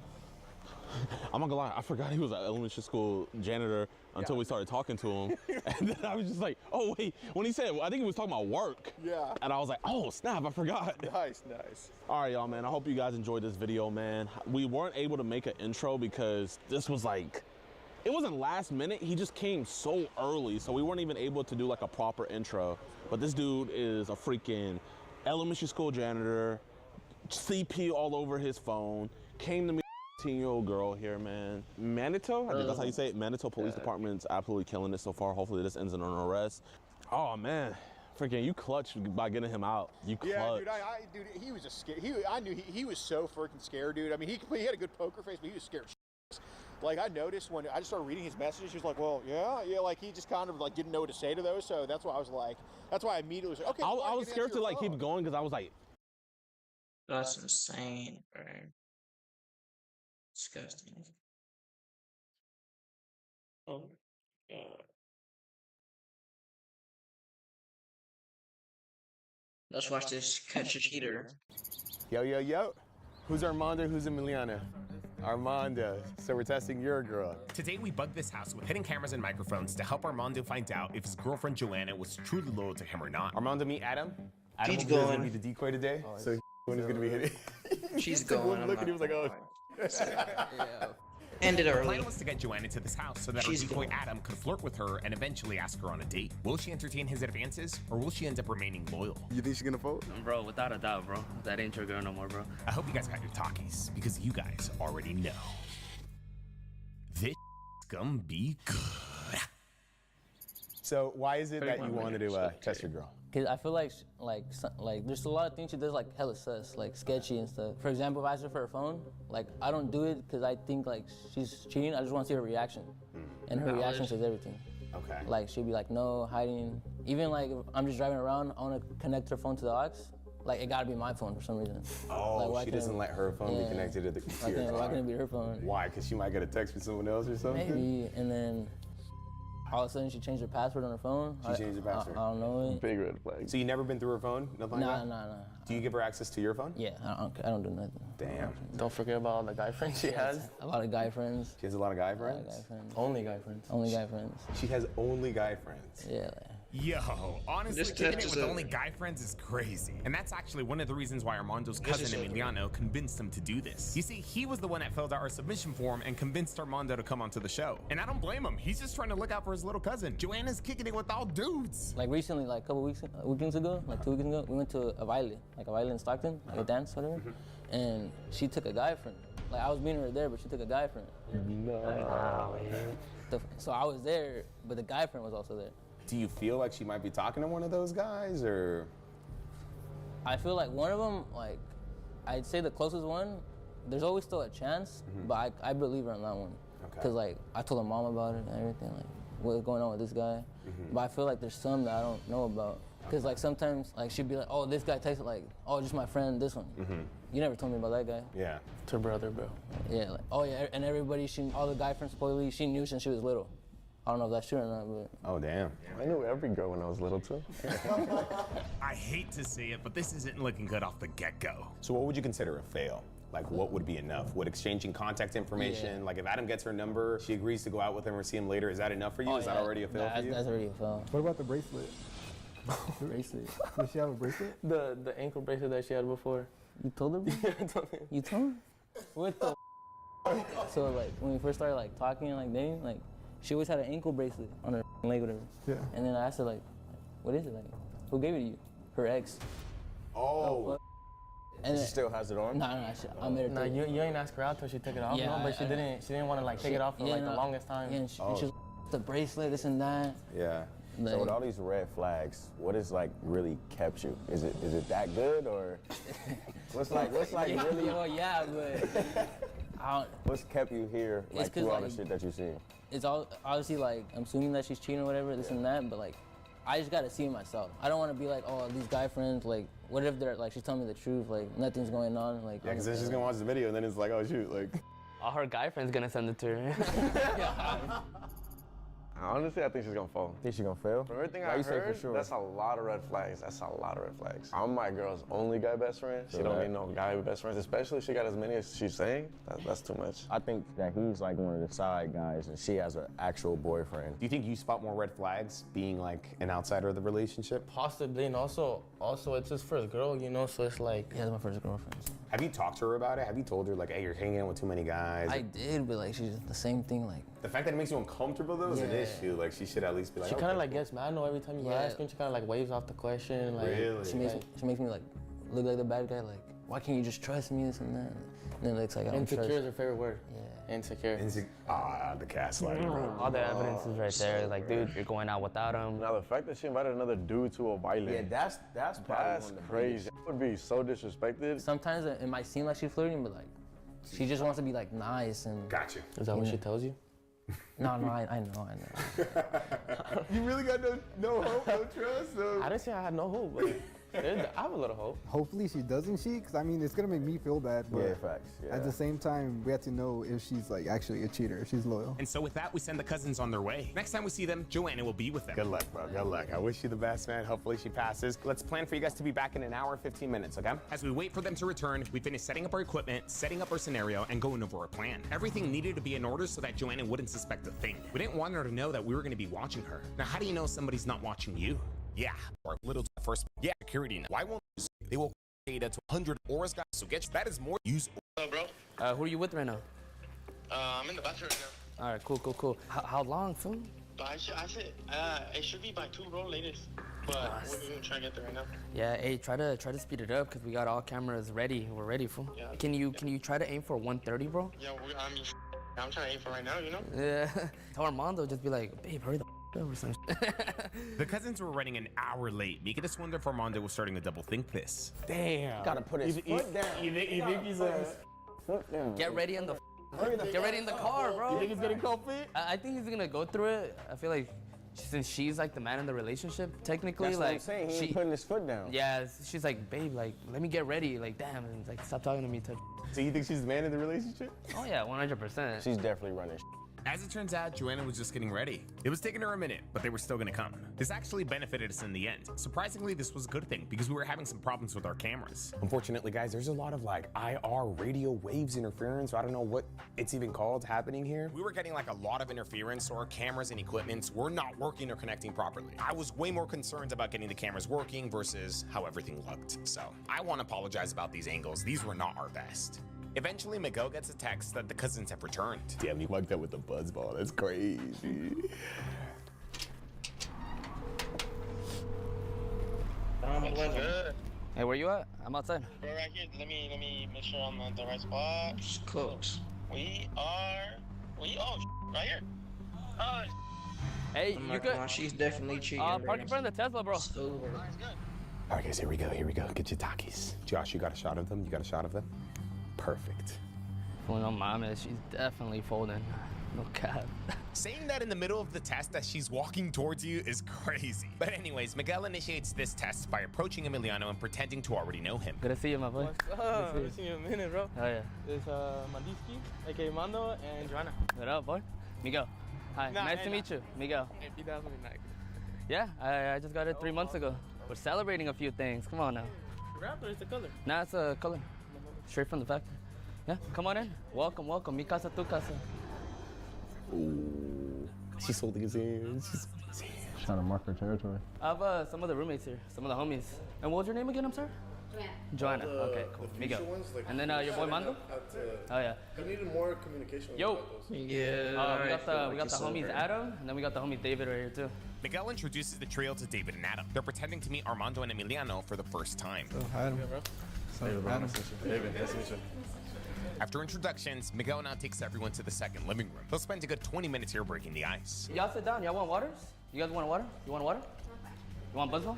I'm not gonna lie, I forgot he was an elementary school janitor until we started talking to him. And then I was just like, oh wait, when he said, I think he was talking about work. Yeah. And I was like, oh snap, I forgot. Nice, nice. All right, y'all, man, I hope you guys enjoyed this video, man. We weren't able to make an intro because this was like, it wasn't last minute, he just came so early, so we weren't even able to do like a proper intro. But this dude is a freaking elementary school janitor, CP all over his phone, came to me, 18-year-old girl here, man. Manitou, I think that's how you say it. Manitou Police Department's absolutely killing it so far. Hopefully this ends in an arrest. Oh man, freaking you clutched by getting him out. You clutched. Yeah, dude, dude, he was just scared. I knew he was so freaking scared, dude. I mean, he had a good poker face, but he was scared. Like I noticed when I just started reading his messages, he was like, well, yeah, like he just kind of like didn't know what to say to those. So that's why I was like, that's why I immediately was like, okay. I was scared to like keep going because I was like, That's insane, bro. Disgusting. Oh my God. Let's watch this Catch a Cheater. Yo. Who's Armando? Who's Emiliana? Armando. So we're testing your girl. Today we bugged this house with hidden cameras and microphones to help Armando find out if his girlfriend Joanna was truly loyal to him or not. Armando, meet Adam. Adam She's is going. gonna be the decoy today. So when he's gonna be hitting. She's going. Look, and he was like, oh. Ended The early. plan was to get Joanna to this house so that She's her decoy going. Adam could flirt with her and eventually ask her on a date. Will she entertain his advances or will she end up remaining loyal? You think she's gonna fold? Bro, without a doubt, bro. That ain't your girl no more, bro. I hope you guys got your talkies because you guys already know. This gonna be good. So why is it that you wanted to test your girl? Cause I feel like there's a lot of things she does like hella sus, like sketchy and stuff. For example, if I ask her for her phone, like I don't do it because I think like she's cheating. I just want to see her reaction, and her reaction says everything. Okay. Like she'll be like no, hiding. Even like if I'm just driving around, I want to connect her phone to the aux. Like it gotta be my phone for some reason. Oh, like, why she can't doesn't let her phone be connected to the computer. Why can't it be her phone? Why? Because she might get a text from someone else or something? Maybe, and then all of a sudden she changed her password on her phone. She changed her password. I don't know it. Big red flag. So you never been through her phone? Nothing like that? Nah. Do you give her access to your phone? Yeah, I don't do nothing. Damn. Don't forget about all the guy friends she has. A lot of guy friends. She has a lot of guy friends? Only guy friends. Only guy friends. She has only guy friends. Yeah. Yo, honestly, kicking it with only guy friends is crazy. And that's actually one of the reasons why Armando's cousin Emiliano convinced him to do this. You see, he was the one that filled out our submission form and convinced Armando to come onto the show. And I don't blame him. He's just trying to look out for his little cousin. Joanna's kicking it with all dudes. Like recently, like a couple weekends ago, like 2 weekends ago, we went to a baile, like a baile in Stockton, like a dance, whatever. And she took a guy friend. Like I was meeting her there, but she took a guy friend. No. So I was there, but the guy friend was also there. Do you feel like she might be talking to one of those guys, or? I feel like one of them, like, I'd say the closest one, there's always still a chance, but I believe her on that one. Okay. Cause like, I told her mom about it and everything, like, what's going on with this guy. But I feel like there's some that I don't know about. Cause like sometimes, like she'd be like, oh, this guy texted like, oh, just my friend, this one. You never told me about that guy. Yeah. It's her brother, bro. Yeah, like, oh yeah, and everybody, all the guy friends supposedly, she knew since she was little. I don't know if that's true or not, but. Oh, damn. I knew every girl when I was little, too. I hate to say it, but this isn't looking good off the get-go. So what would you consider a fail? Like, what would be enough? Would exchanging contact information, like if Adam gets her number, she agrees to go out with him or see him later, is that enough for you? Is that already a fail for you? That's already a fail. What about the bracelet? Bracelet? Does she have a bracelet? The ankle bracelet that she had before. You told her? Yeah, I told her. You told her? What the So like, when we first started like talking and like dating, like, she always had an ankle bracelet on her leg, whatever. Yeah. And then I asked her, like, what is it? Like, who gave it to you? Her ex. Oh. And She still has it on? No, I made her. Nah, you ain't ask her out till she took it off, Yeah, no? But she didn't want to like take it off for like the longest time. Yeah, and she was the bracelet, this and that. Yeah. So with all these red flags, what has like really kept you? Is it that good or what's like really? Well, yeah, but what's kept you here like through all the shit that you've seen? It's all obviously like I'm assuming that she's cheating or whatever, this and that, but like I just gotta see it myself. I don't want to be like, oh, these guy friends, like what if they're like she's telling me the truth, like nothing's going on, like. Yeah, because then she's gonna watch the video and then it's like, oh shoot, like. All her guy friends gonna send it to her. Honestly, I think she's gonna fall. Think she's gonna fail? From everything Why I you say heard, for sure? that's a lot of red flags. That's a lot of red flags. I'm my girl's only guy best friend. She don't need no guy best friends, especially if she got as many as she's saying. That's too much. I think that he's like one of the side guys and she has an actual boyfriend. Do you think you spot more red flags being like an outsider of the relationship? Possibly, and also it's his first girl, you know, so it's like. Yeah, it's my first girlfriend. Have you talked to her about it? Have you told her like, hey, you're hanging out with too many guys? I did, but like she's the same thing, like. The fact that it makes you uncomfortable though is an issue. Like she should at least be like. She kind of like gets mad. No, every time you ask her, she kind of like waves off the question. Like, really? She makes me like look like the bad guy. Like, why can't you just trust me, this and that? And then it looks like I don't trust. Insecure is her favorite word. Yeah. Insecure. The gaslighting. All the evidence is right there. Like, dude, you're going out without him. Now the fact that she invited another dude to a baile. Yeah, that's crazy. I would be so disrespected. Sometimes it might seem like she's flirting, but like she just wants to be like nice and. Got you. Is that what she tells you? No, I know. You really got no hope, no trust? I didn't say I had no hope, but I have a little hope. Hopefully she doesn't cheat, because I mean, it's going to make me feel bad. But Yeah, facts. Yeah. at the same time, we have to know if she's like actually a cheater, if she's loyal. And so with that, we send the cousins on their way. Next time we see them, Joanna will be with them. Good luck, bro. Good luck. I wish you the best, man. Hopefully she passes. Let's plan for you guys to be back in an hour, 15 minutes, okay? As we wait for them to return, we finish setting up our equipment, setting up our scenario, and going over our plan. Everything needed to be in order so that Joanna wouldn't suspect a thing. We didn't want her to know that we were going to be watching her. Now, how do you know somebody's not watching you? Yeah, our little first. Yeah, security. Why won't they will data to 100 auras, guys? So that is more use. Hello, bro. Who are you with right now? I'm in the bathroom right now. All right, cool. How long, fool? But I said it should be by 2 bro latest. But we're gonna try to get there right now. Yeah, hey, try to speed it up because we got all cameras ready. We're ready, fool. Yeah. Can you try to aim for 130, bro? Yeah, I'm trying to aim for right now, you know? Yeah. Tell Armando just be like, babe, hurry the up or some The cousins were running an hour late, making us wonder if Armando was starting to double think this. Damn. Gotta put his foot down. You think he's foot down? Get ready in the car, bro. You think he's getting cold feet? I think he's gonna go through it. I feel like since she's like the man in the relationship, technically, That's like what I'm saying. He ain't putting his foot down. Yeah, she's like, babe, like let me get ready. Like, damn, and like stop talking to me. So you think she's the man in the relationship? Oh yeah, 100%. She's definitely running. As it turns out, Joanna was just getting ready. It was taking her a minute, but they were still gonna come. This actually benefited us in the end. Surprisingly, this was a good thing because we were having some problems with our cameras. Unfortunately, guys, there's a lot of like IR radio waves interference, or I don't know what it's even called, happening here. We were getting like a lot of interference, so our cameras and equipments were not working or connecting properly. I was way more concerned about getting the cameras working versus how everything looked. So I want to apologize about these angles. These were not our best. Eventually, Miguel gets a text that the cousins have returned. Damn, he mugged up with the buzzball. That's crazy. Good. Hey, where you at? I'm outside. We're right here. Let me make sure I'm on the right spot. It's close. We right here. Oh, Hey, I'm you not could. gonna- she's definitely cheating. Park in front of the Tesla, bro. All right, guys, here we go. Get your Takis. Josh, you got a shot of them? Perfect. Well, no, mom, she's definitely folding. No cap. Saying that in the middle of the test as she's walking towards you is crazy. But anyways, Miguel initiates this test by approaching Emiliano and pretending to already know him. Good to see you, my boy. What's up? Haven't seen you in a minute, bro. Oh, yeah. It's Mandiski, aka Mando, and Joanna. What up, boy? Miguel. Hi, nice to meet you. Miguel. Hey, that's really nice. Yeah, I just got it 3 months ago. We're celebrating a few things. Come on now. Wrap or is the color? Nah, it's a color. Straight from the factory. Yeah, come on in. Welcome. Mi casa, tu casa. Ooh, she's holding his hands. Trying to mark her territory. I have some of the roommates here, some of the homies. And what was your name again, I'm sorry? Joanna. Okay, cool. Miguel. And then your boy Mando? Oh, yeah. I needed more communication. Yo. Yeah. We got the homies Adam, and then we got the homie David right here, too. Miguel introduces the trio to David and Adam. They're pretending to meet Armando and Emiliano for the first time. Adam. David, nice to meet you. After introductions, Miguel now takes everyone to the second living room. They'll spend a good 20 minutes here breaking the ice. Y'all sit down. Y'all want waters? You guys want water? You want water? You want buzzball?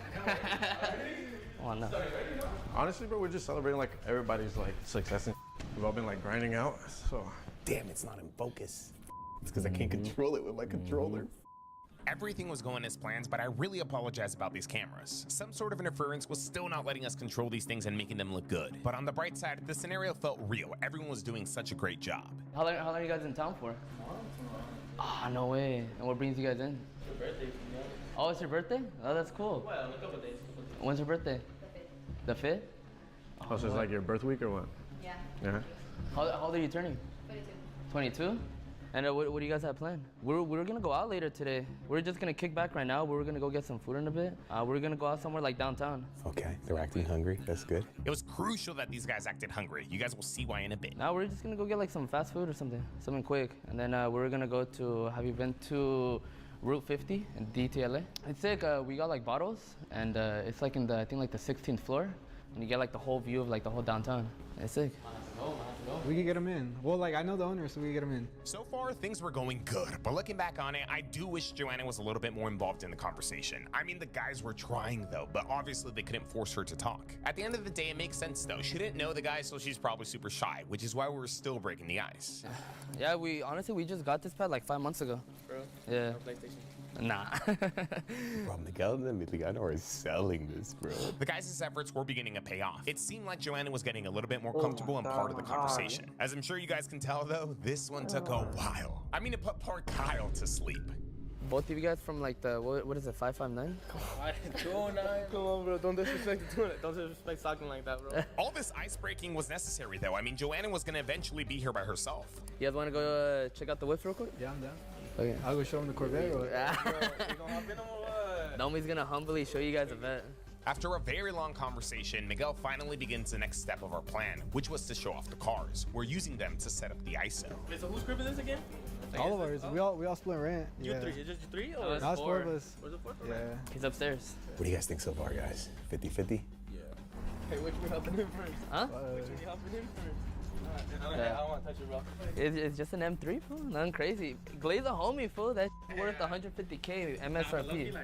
Oh, no. Honestly, bro, we're just celebrating like everybody's like success. And we've all been like grinding out. So Damn, it's not in focus. It's because I can't control it with my controller. Everything was going as planned, but I really apologize about these cameras. Some sort of interference was still not letting us control these things and making them look good. But on the bright side, the scenario felt real. Everyone was doing such a great job. How long are you guys in town for? Ah, no way. And what brings you guys in? Your birthday. Oh, it's your birthday? Oh, that's cool. Well, a couple days. When's your birthday? The 5th? Oh, so it's like your birth week or what? Yeah. Yeah. How old are you turning? 22. 22? And what do you guys have planned? We're gonna go out later today. We're just gonna kick back right now. We're gonna go get some food in a bit. We're gonna go out somewhere like downtown. Okay, they're acting hungry. That's good. It was crucial that these guys acted hungry. You guys will see why in a bit. Now we're just gonna go get like some fast food or something quick. And then we're gonna go to, have you been to Route 50 in DTLA? It's sick. We got like bottles, and it's like in the, I think like the 16th floor. And you get like the whole view of like the whole downtown. It's sick. We can get them in. Well, like I know the owner, so we can get them in. So far, things were going good, but looking back on it, I do wish Joanna was a little bit more involved in the conversation. I mean, the guys were trying though, but obviously they couldn't force her to talk. At the end of the day, it makes sense though. She didn't know the guy, so she's probably super shy, which is why we were still breaking the ice. Yeah, we just got this pad like 5 months ago. Bro. Yeah. No PlayStation. Nah. Bro, Miguel and Emiliano are selling this, bro. The guys' efforts were beginning to pay off. It seemed like Joanna was getting a little bit more comfortable and part of the conversation. As I'm sure you guys can tell though, this one took a while. I mean, it put poor Kyle to sleep. Both of you guys from like the, what is it, 559? 209. Come on, bro. Don't disrespect it. Don't disrespect talking like that, bro. All this ice breaking was necessary though. I mean, Joanna was gonna eventually be here by herself. You guys wanna go check out the whips real quick? Yeah, I'm down. Okay. I'll go show him the Corvette. Or... You gonna hop in them or what? Domi's gonna humbly show you guys a vet. After a very long conversation, Miguel finally begins the next step of our plan, which was to show off the cars. We're using them to set up the ISO. Wait, so whose crib is this again? All of ours. We all split rent. You yeah. three? Is just you three? Or No, it's Now it's four. 4 of us. Where's the fourth one? Yeah. He's upstairs. What do you guys think so far, guys? 50-50? Yeah. Hey, which one helping him first? Huh? Which one you helping him first? I Yeah. don't want to touch it, bro. It's just an M3, fool. Nothing crazy. Glaze a homie, fool. That's worth 150K MSRP.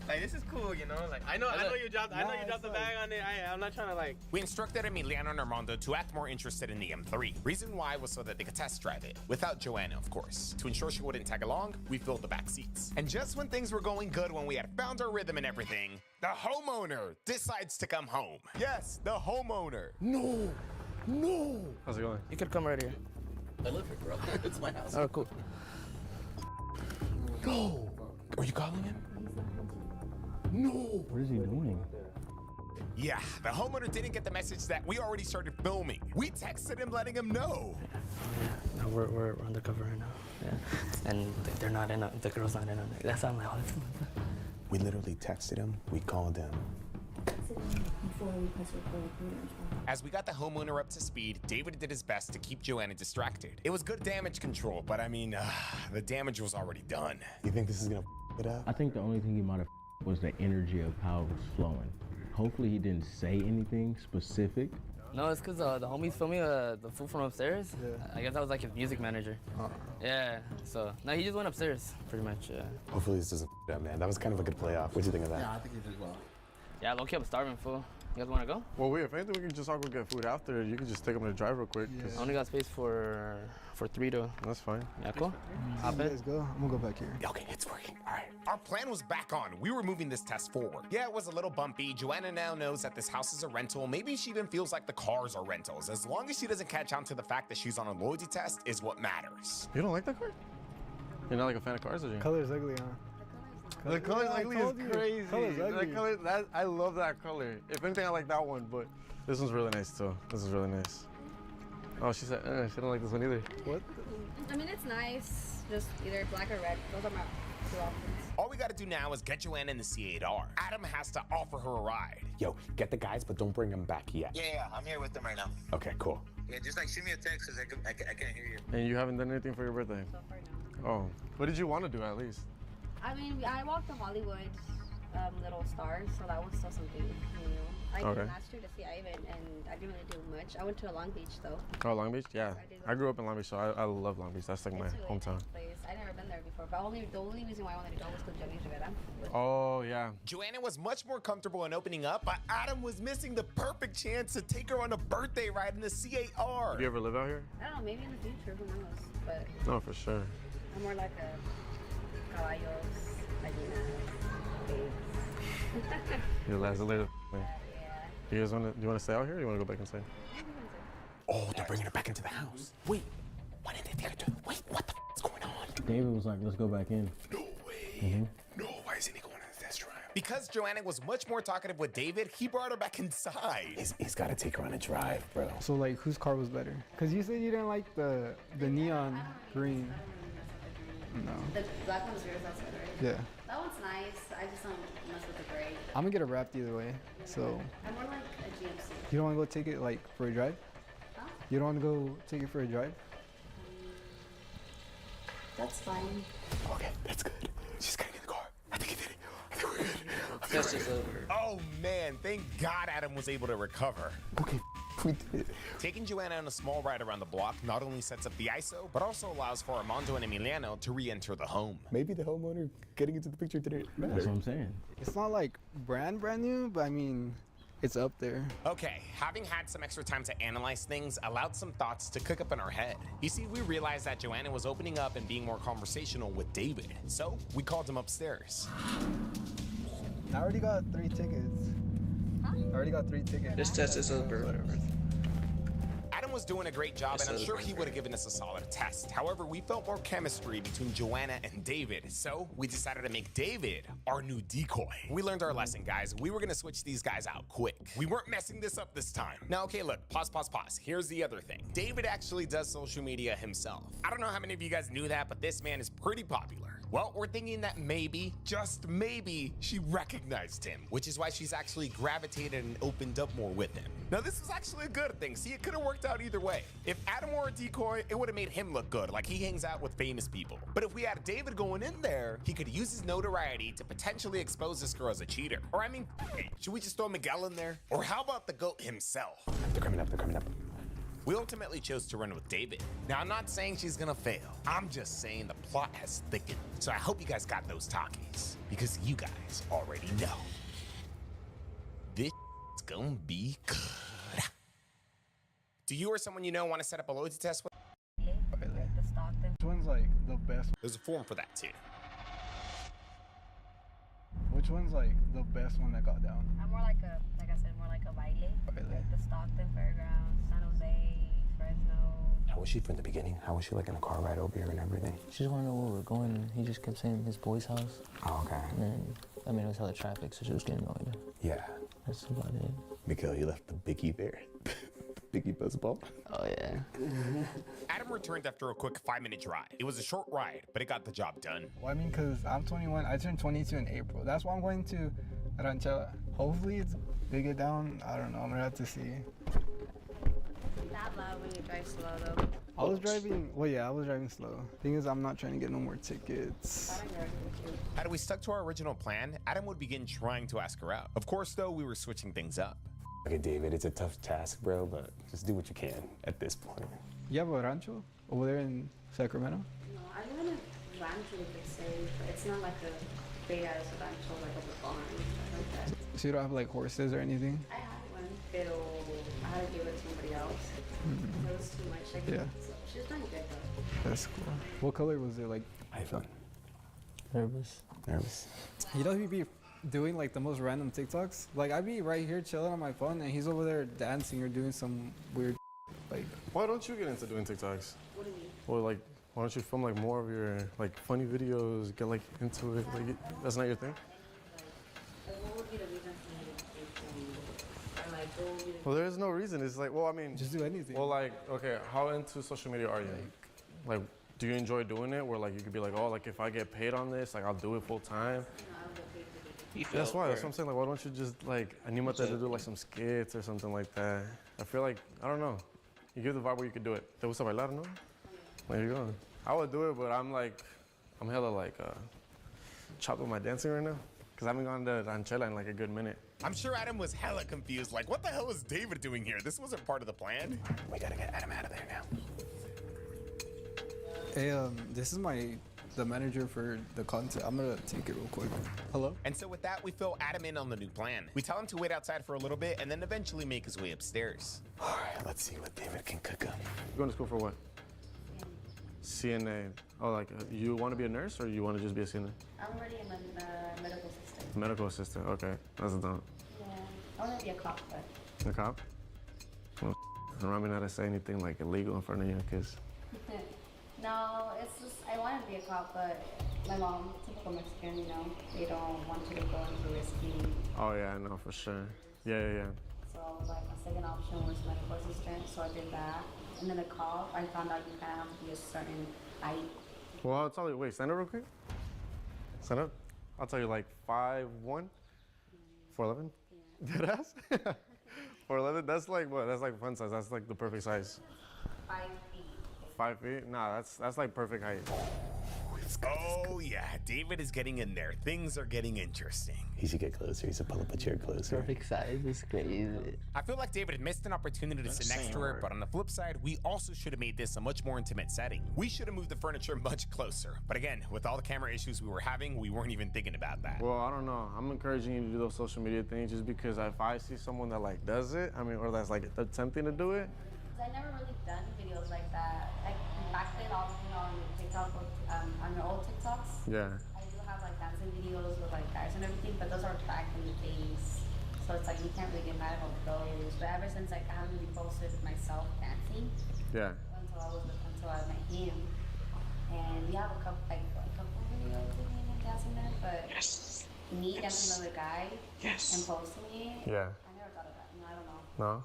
Like, this is cool, you know. Like, I know you dropped the bag on it. I'm not trying to like. We instructed Emiliano and Armando to act more interested in the M3. Reason why was so that they could test drive it, without Joanna, of course. To ensure she wouldn't tag along, we filled the back seats. And just when things were going good, when we had found our rhythm and everything, the homeowner decides to come home. Yes, the homeowner. No. How's it going? You could come right here. I live here, bro. It's my house. Oh, cool. No! Are you calling him? No! What is he doing? Yeah, the homeowner didn't get the message that we already started filming. We texted him letting him know. No, we're undercover right now. Yeah, and they're not in. The girl's not in. That's how I'm like, oh, We literally texted him. We called him. As we got the homeowner up to speed, David did his best to keep Joanna distracted. It was good damage control, but I mean, the damage was already done. You think this is gonna it up? I think the only thing he might have was the energy of how it was flowing. Hopefully he didn't say anything specific. No, it's because the homies filming the food from upstairs. Yeah. I guess that was like his music manager. Yeah, so no, he just went upstairs, pretty much. Hopefully this doesn't up, man. That was kind of a good playoff. What'd you think of that? Yeah, I think he did well. Yeah, low-key, I'm starving, fool. You guys want to go? Well, if anything, we can just all go get food after. You can just take them to drive real quick. I only got space for 3 though. That's fine. Yeah, cool. Hop in. Let's go. I'm gonna go back here. Okay, it's working. All right. Our plan was back on. We were moving this test forward. Yeah, it was a little bumpy. Joanna now knows that this house is a rental. Maybe she even feels like the cars are rentals. As long as she doesn't catch on to the fact that she's on a loyalty test is what matters. You don't like that car? You're not like a fan of cars, are you? Color's ugly, huh? The color's ugly is crazy. Color's ugly. That color, I love that color. If anything, I like that one, but this one's really nice too. This is really nice. Oh, she said she don't like this one either. What? I mean, it's nice. Just either black or red. Those are my 2 options. All we gotta do now is get Joanna in the C8R. Adam has to offer her a ride. Yo, get the guys, but don't bring them back yet. Yeah, I'm here with them right now. Okay, cool. Yeah, just like shoot me a text because I can't hear you. And you haven't done anything for your birthday? So far, no. Oh, what did you want to do at least? I mean, I walked the Hollywood little stars, so that was still something new. I did last year to see Ivan, and I didn't really do much. I went to Long Beach, though. Oh, Long Beach? Yeah. I grew up in Long Beach, so I love Long Beach. That's like my really hometown. Nice place. I never been there before, but the only reason why I wanted to go was because Jenny Rivera. Oh, yeah. Joanna was much more comfortable in opening up, but Adam was missing the perfect chance to take her on a birthday ride in the C8R. Have you ever lived out here? I don't know, maybe in the future, who knows? But No, for sure. I'm more like a caballos, gallinas, pigs. You last a little. You guys do you want to stay out here or you want to go back inside? Oh, they're bringing her back into the house. Wait, what did they take her to? Wait, what the is going on? David was like, let's go back in. No way. No, why isn't he going on the test drive? Because Joanna was much more talkative with David, he brought her back inside. He's got to take her on a drive, bro. So like, whose car was better? Cause you said you didn't like the neon green. No. The black one's yours, that's it, right? Yeah. That one's nice. I just don't mess with the gray. I'm gonna get it wrapped either way. So. I'm more like a GMC. You don't want to go take it like for a drive? Huh? You don't want to go take it for a drive? That's fine. Okay, that's good. She's getting in the car. I think he did it. I think we're good. Test is over. Oh man, thank God Adam was able to recover. Okay, we did it. Taking Joanna on a small ride around the block not only sets up the ISO, but also allows for Armando and Emiliano to re-enter the home. Maybe the homeowner getting into the picture didn't matter. That's what I'm saying. It's not like brand new, but I mean, it's up there. Okay, having had some extra time to analyze things allowed some thoughts to cook up in our head. You see, we realized that Joanna was opening up and being more conversational with David, so we called him upstairs. I already got 3 tickets. Huh? I already got 3 tickets. This test is over. Whatever. Adam was doing a great job, and I'm sure he would have given us a solid test. However, we felt more chemistry between Joanna and David, so we decided to make David our new decoy. We learned our lesson, guys. We were gonna switch these guys out quick. We weren't messing this up this time. Now, okay, look, pause. Here's the other thing. David actually does social media himself. I don't know how many of you guys knew that, but this man is pretty popular. Well, we're thinking that maybe, just maybe, she recognized him, which is why she's actually gravitated and opened up more with him. Now, this is actually a good thing. See, it could have worked out either way. If Adam were a decoy, it would have made him look good, like he hangs out with famous people. But if we had David going in there, he could use his notoriety to potentially expose this girl as a cheater. Or I mean, should we just throw Miguel in there? Or how about the GOAT himself? They're coming up. We ultimately chose to run with David. Now, I'm not saying she's gonna fail. I'm just saying the plot has thickened. So I hope you guys got those talkies, because you guys already know. This is gonna be good. Do you or someone you know want to set up a loyalty test with? The Stockton. Which one's like the best? There's a form for that too. Which one's like the best one that got down? I'm more like I said, more like a baile. Like the Stockton Fairgrounds, San Jose Fresno. How was she from the beginning? How was she like in a car ride over here and everything? She just wanted to know where we're going, and he just kept saying his boy's house. Oh, okay. And then, I mean, it was hella traffic, so she was getting annoyed. Yeah. That's about it. Mikael, you left the biggie there. Biggie buzzball. Oh, yeah. Adam returned after a quick 5-minute drive. It was a short ride, but it got the job done. Well, I mean, because I'm 21. I turned 22 in April. That's why I'm going to Ranchella. Hopefully they get down. I don't know. I'm going to have to see. Not loud when you drive slow, though. I was driving, well, yeah, I was driving slow. Thing is, I'm not trying to get no more tickets. Had we stuck to our original plan, Adam would begin trying to ask her out. Of course, though, we were switching things up. Okay, David, it's a tough task, bro, but just do what you can at this point. You have a rancho over there in Sacramento? No, I live in a rancho, you could say, but it's not like a big ass rancho, like a barn and stuff like that. So you don't have like horses or anything? I had one, pero I had to give it to somebody else. It was too much. Like, Yeah. So she's doing good though. That's cool. What color was it? Like, iPhone. Nervous. You know, he'd be doing like the most random TikToks. Like, I'd be right here chilling on my phone, and he's over there dancing or doing some weird, like. Why don't you get into doing TikToks? What do you mean? Or like, why don't you film like more of your like funny videos? Get like into it. Like, that's not your thing. Like, what would be the reason for me to take you? Or like, what would be the Well, there is no reason. It's like, well, I mean, just do anything. Well, like, okay, how into social media are you? Like, do you enjoy doing it? Where like you could be like, oh, like if I get paid on this, like I'll do it full time. That's why. That's what I'm saying. Like, why don't you just like animate to do like some skits or something like that? I feel like I don't know. You give the vibe where you could do it. ¿Te gusta bailar, no? There you go. I would do it, but I'm hella like chopped with my dancing right now. Cause I haven't gone to Ranchella in like a good minute. I'm sure Adam was hella confused. Like, what the hell is David doing here? This wasn't part of the plan. We gotta get Adam out of there now. Hey, this is the manager for the content. I'm gonna take it real quick. Hello? And so with that, we fill Adam in on the new plan. We tell him to wait outside for a little bit and then eventually make his way upstairs. All right, let's see what David can cook up. You going to school for what? CNA. Oh, like you want to be a nurse or you want to just be a CNA? I'm already a medical assistant. Medical assistant. Okay, that's dope. Yeah, I want to be a cop, but. A cop? Well, remind me not to say anything like illegal in front of you, cause. No, it's just, I want to be a cop, but my mom, typical Mexican, you know, they don't want you to go into risky. Oh yeah, I know for sure. Yeah. So I was like, my second option was medical assistant, so I did that. And then a cop, I found out you kind of have to be a certain height. Well, I'll tell you. Wait, stand up real quick. Stand up. I'll tell you, like 5'1", 4'11". Dead ass. 4'11". That's like what? That's like fun size. That's like the perfect size. 5 feet. 5 feet? Nah, that's like perfect height. Oh yeah, David is getting in there. Things are getting interesting. He should get closer. He should pull up a chair closer. Perfect size is crazy. I feel like David had missed an opportunity to sit next to her, but on the flip side, we also should have made this a much more intimate setting. We should have moved the furniture much closer. But again, with all the camera issues we were having, we weren't even thinking about that. Well, I don't know. I'm encouraging you to do those social media things just because if I see someone that like does it, I mean, or that's like attempting to do it. Because I never really done videos like that. Like back then, on TikTok, on your old TikToks. Yeah. I do have like dancing videos with like guys and everything, but those are back in the days. So it's like you can't really get mad about those. But ever since like I haven't really posted myself dancing. Yeah. Until I met him, and we have a couple videos of me dancing there, but me dancing another guy and posting it. Yeah. I never thought of that. No, I don't know. No.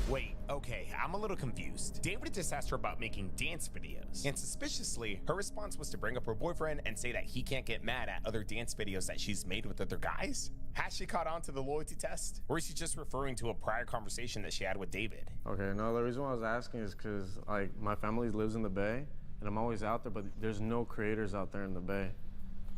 Wait, okay, I'm a little confused. David just asked her about making dance videos, and suspiciously, her response was to bring up her boyfriend and say that he can't get mad at other dance videos that she's made with other guys? Has she caught on to the loyalty test? Or is she just referring to a prior conversation that she had with David? Okay, no, the reason why I was asking is because like my family lives in the Bay, and I'm always out there, but there's no creators out there in the Bay.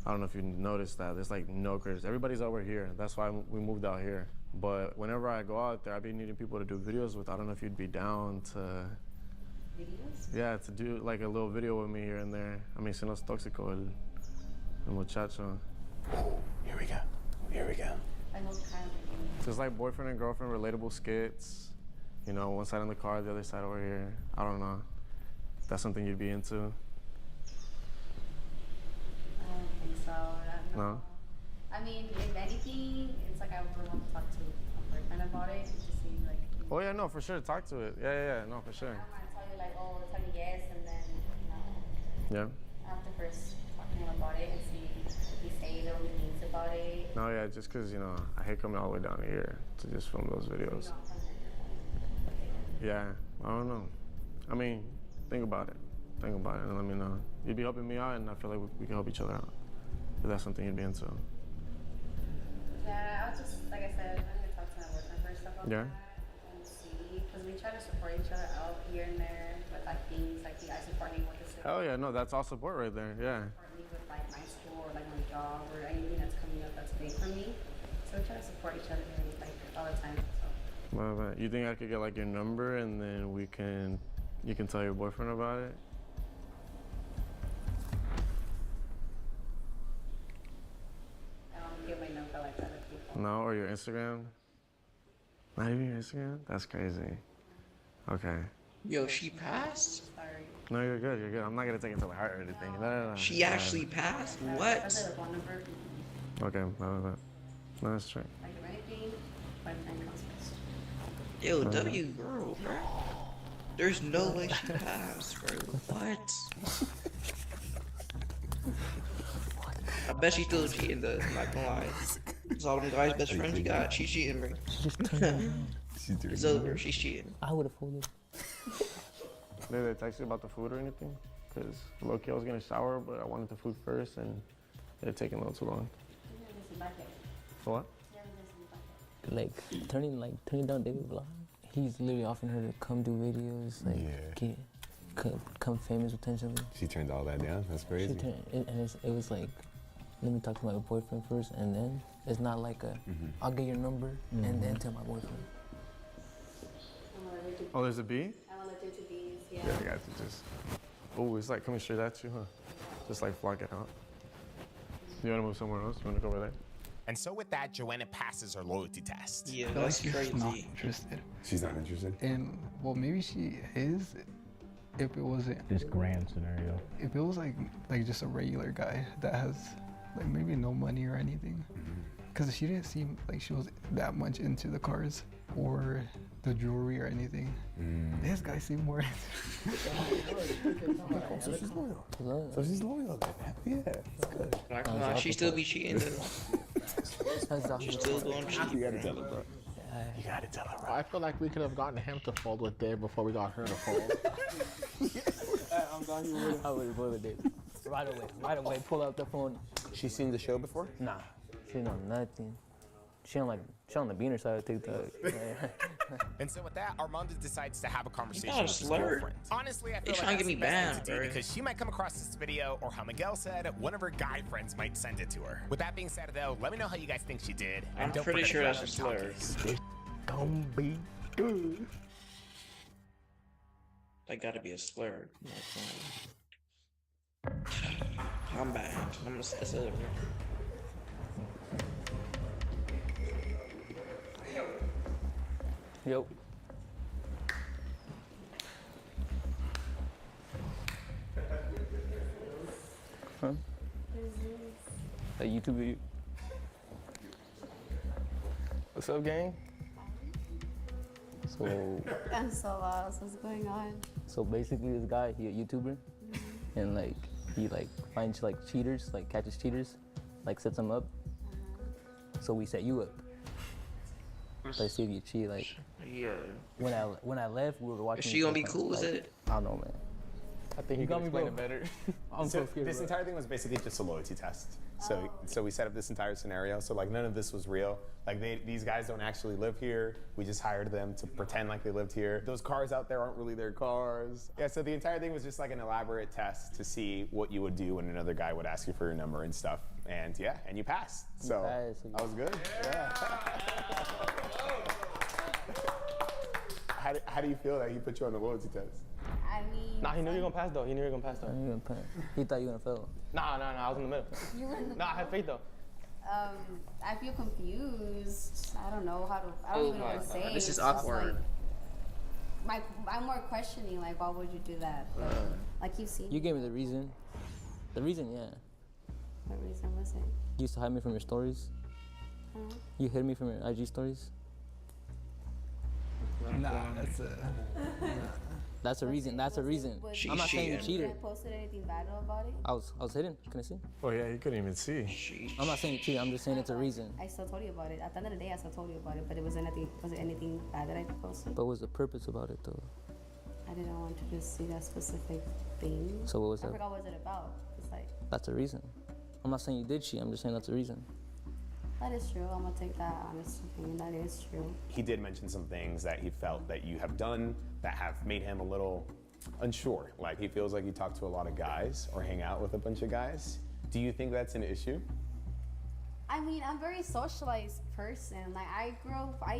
I don't know if you noticed that. There's like no creators. Everybody's over here. That's why we moved out here. But whenever I go out there, I've been needing people to do videos with. I don't know if you'd be down to... Videos? Yeah, to do like a little video with me here and there. I mean, si no es tóxico el muchacho. Here we go. Here we go. I know kind of. Just like boyfriend and girlfriend relatable skits. You know, one side in the car, the other side over here. I don't know. If that's something you'd be into. I don't think so. No? I mean, if anything, it's like I would want to talk to a boyfriend about it to see like Oh yeah, no, for sure. Talk to it. Yeah, no, for sure. I don't want to tell you like, oh, tell me yes, and then, you know. Yeah. I have to first talk to him about it and see if he says or what he thinks about it. No, yeah, just because, you know, I hate coming all the way down here to just film those videos. Yeah, I don't know. I mean, think about it. Think about it and let me know. You'd be helping me out, and I feel like we can help each other out. If that's something you'd be into. Yeah, I was just, like I said, I'm going to talk to my boyfriend first about Yeah. that and see. Because we try to support each other out here and there with like things, like I support him with the Hell yeah, no, that's all support right there, yeah. support me with like my school or like my job or anything that's coming up that's big for me. So we try to support each other like all the time. So. Well, you think I could get like your number and then you can tell your boyfriend about it? I don't give my number like that to people. No, or your Instagram? Not even your Instagram? That's crazy. Okay. Yo, she passed? Sorry. No, you're good, you're good. I'm not gonna take it to the heart or anything. No. She actually passed? What? That's like one number. Okay, no, that's true. Like if anything, my friend comes first. Yo, W girl, bro. There's no way she passed, bro. What? I bet she's still cheating though, I'm not gonna lie. It's all them guys' best friends you got. She's cheating, bro. It's over, she's cheating. I would have folded. Did they text you about the food or anything? Because low-key I was gonna shower, but I wanted the food first and it taking a little too long. For what? Like turning down David vlog. He's literally offering her to come do videos, like come famous potentially. She turned all that down. That's crazy. It was like, let me talk to my boyfriend first, and then it's not like I'll get your number and then tell my boyfriend. Oh, there's a B? I want to do 2 B's, yeah. Yeah, I got to just. Oh, it's like coming straight at you, huh? Just like flock it out. You wanna move somewhere else? You wanna go over there? And so with that, Joanna passes her loyalty test. Yeah, That's crazy. Not interested. She's not interested? And, well, maybe she is if it wasn't. This grand scenario. If it was like just a regular guy that has like maybe no money or anything. Because she didn't seem like she was that much into the cars or the jewelry or anything. This guy seemed more So she's loyal. So she's loyal then. Yeah, that's good. Nah, she still be cheating though. She's still going to cheat. You gotta tell her, bro. You gotta tell her, bro. I feel like we could have gotten him to fold with Dave before we got her to fold. I'm glad you would. I would have with Dave. Right away, pull out the phone. She's seen the show before? Nah, she know nothing. She on the beaner side of TikTok. And so with that, Armando decides to have a conversation got a with his slur. girlfriend. Honestly, I They feel like tryna that's get me the best thing banned, to do bro. because she might come across this video, or how Miguel said, one of her guy friends might send it to her. With that being said, though, let me know how you guys think she did. And I'm don't pretty forget sure to that's a follow slur. Talkies. Gonna be good. That gotta be a slur. I'm bad. I'm gonna say it's over. Yo. Huh? A YouTube video. What's up, gang? So. I'm so lost. What's going on? So basically, this guy, he a YouTuber, and like he like finds like cheaters, like catches cheaters, like sets them up. So we set you up. Let's see if you cheat. Like, yeah. When I left, we were watching. Is she gonna be like, cool? Is like, it? I don't know, man. I think You you got can me, explain bro. it better. I'm So so scared. this bro. entire thing was basically just a loyalty test. So we set up this entire scenario. So like none of this was real. Like these guys don't actually live here. We just hired them to pretend like they lived here. Those cars out there aren't really their cars. Yeah. So the entire thing was just like an elaborate test to see what you would do when another guy would ask you for your number and stuff. And yeah, and you passed. So that was good. Yeah. How do you feel that he put you on the loyalty test? I mean. Nah, he knew you were gonna pass though. He knew you were gonna pass though. He thought you were gonna fail. Nah, I was in the middle. You were in the Nah, I had faith though. I feel confused. I don't know how to. I don't even know what to say. This is It's just awkward. Like, I'm more questioning. Like, why would you do that? Like you've seen. You gave me the reason. The reason, yeah. What reason was it? You used to hide me from your stories. Huh? You hid me from your IG stories. Nah, that's a. That's a reason. That's a reason. I'm not saying you cheated. You posted anything bad about it? I was hidden. Can I see? Oh yeah, you couldn't even see. I'm not saying you cheated. I'm just saying it's a reason. I still told you about it. At the end of the day, I still told you about it. But was it anything bad that I posted? But what was the purpose about it though? I didn't want to just see that specific thing. So what was that? I forgot what was it about. It's like That's a reason. I'm not saying you did cheat. I'm just saying that's a reason. that is true. I'm gonna take that honest opinion. That is true. He did mention some things that he felt that you have done that have made him a little unsure. Like he feels like you talk to a lot of guys or hang out with a bunch of guys. Do you think that's an issue? I mean, I'm a very socialized person. Like I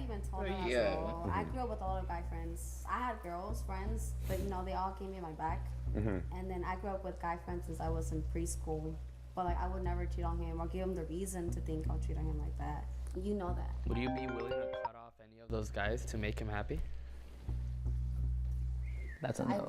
even told them Yeah. as well. I grew up with a lot of guy friends. I had girls friends, but they all gave me my back. And then I grew up with guy friends since I was in preschool. But like I would never cheat on him or give him the reason to think I'll cheat on him like that. You know that. Would you be willing to cut off any of those guys to make him happy? That's a I no.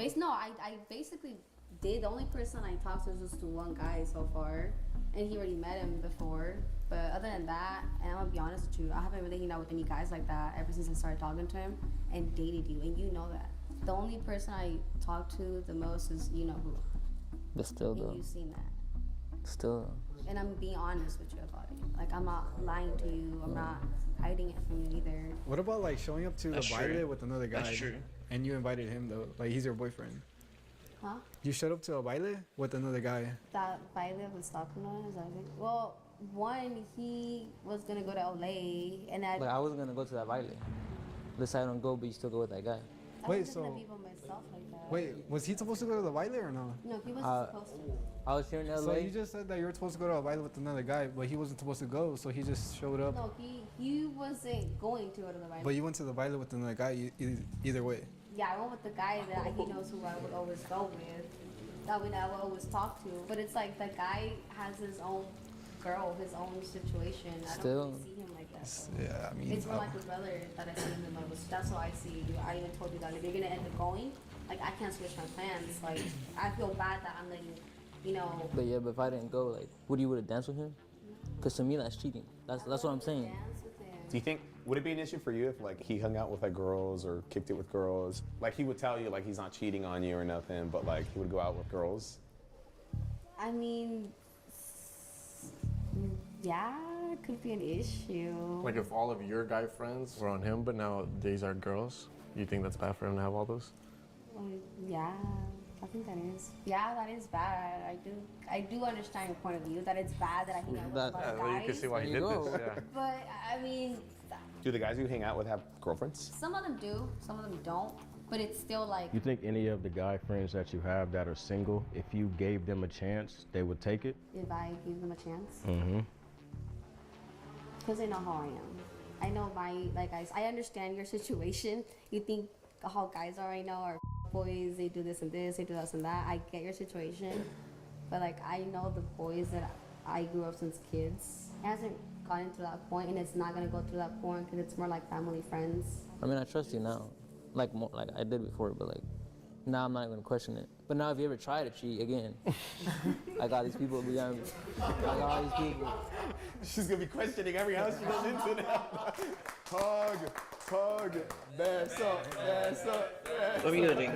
basically did. The only person I talked to was just to one guy so far, and he already met him before. But other than that, and I'm gonna be honest with you, I haven't really hung out with any guys like that ever since I started talking to him and dated you, and you know that. The only person I talk to the most is you know who. But still And though. you've seen that. Still. And I'm being honest with you about it. Like I'm not lying to you. I'm not hiding it from you either. What about like showing up to That's the baile true. with another guy? That's true. And you invited him though, like he's your boyfriend. Huh? You showed up to a baile with another guy. That baile was talking on is that it? Well, one he was gonna go to LA, and I. Like I wasn't gonna go to that baile. Let's say I don't go, but you still go with that guy. I Wait, was just gonna so- be by myself like that. Wait, was he supposed to go to the baile or no? No, he wasn't supposed to. I was here in LA. So you just said that you were supposed to go to a baile with another guy, but he wasn't supposed to go, so he just showed up. No, he wasn't going to go to the baile. But you went to the baile with another guy either way. Yeah, I went with the guy that he knows who I would always go with. That I would always talk to. But it's like the guy has his own girl, his own situation. I don't Still. really see him like that. So. Yeah, I mean. It's more like a brother that I see him the most. That's how I see you. I even told you that if you're gonna end up going, like I can't switch my plans. Like I feel bad that I'm letting, But yeah, but if I didn't go, like, would you would have danced with him? Cause to me that's cheating. That's what I'm saying. dance with him. Do you think, would it be an issue for you if like he hung out with like girls or kicked it with girls? Like he would tell you like he's not cheating on you or nothing, but like he would go out with girls? I mean, yeah, it could be an issue. Like if all of your guy friends were on him, but now these are girls, you think that's bad for him to have all those? Yeah, I think that is. Yeah, that is bad. I do understand your point of view that it's bad that I hang out with a lot of Well, you guys. can see why he did this. Yeah. But I mean, Do the guys you hang out with have girlfriends? some of them do, some of them don't. But it's still like You think any of the guy friends that you have that are single, if you gave them a chance, they would take it? if I give them a chance, Mm-hmm. because they know how I am. I know guys. I understand your situation. You think how guys are right now are boys. They do this and this. They do this and that. I get your situation, but like I know the boys that I grew up since kids. It hasn't gotten to that point, and it's not gonna go to that point because it's more like family, friends. I mean, I trust you now, like more like I did before, but like now I'm not even gonna question it. But now if you ever try to cheat again, I got these people behind me. I got all these people. She's gonna be questioning every house she goes into now. Hug, beso, beso. What are you doing?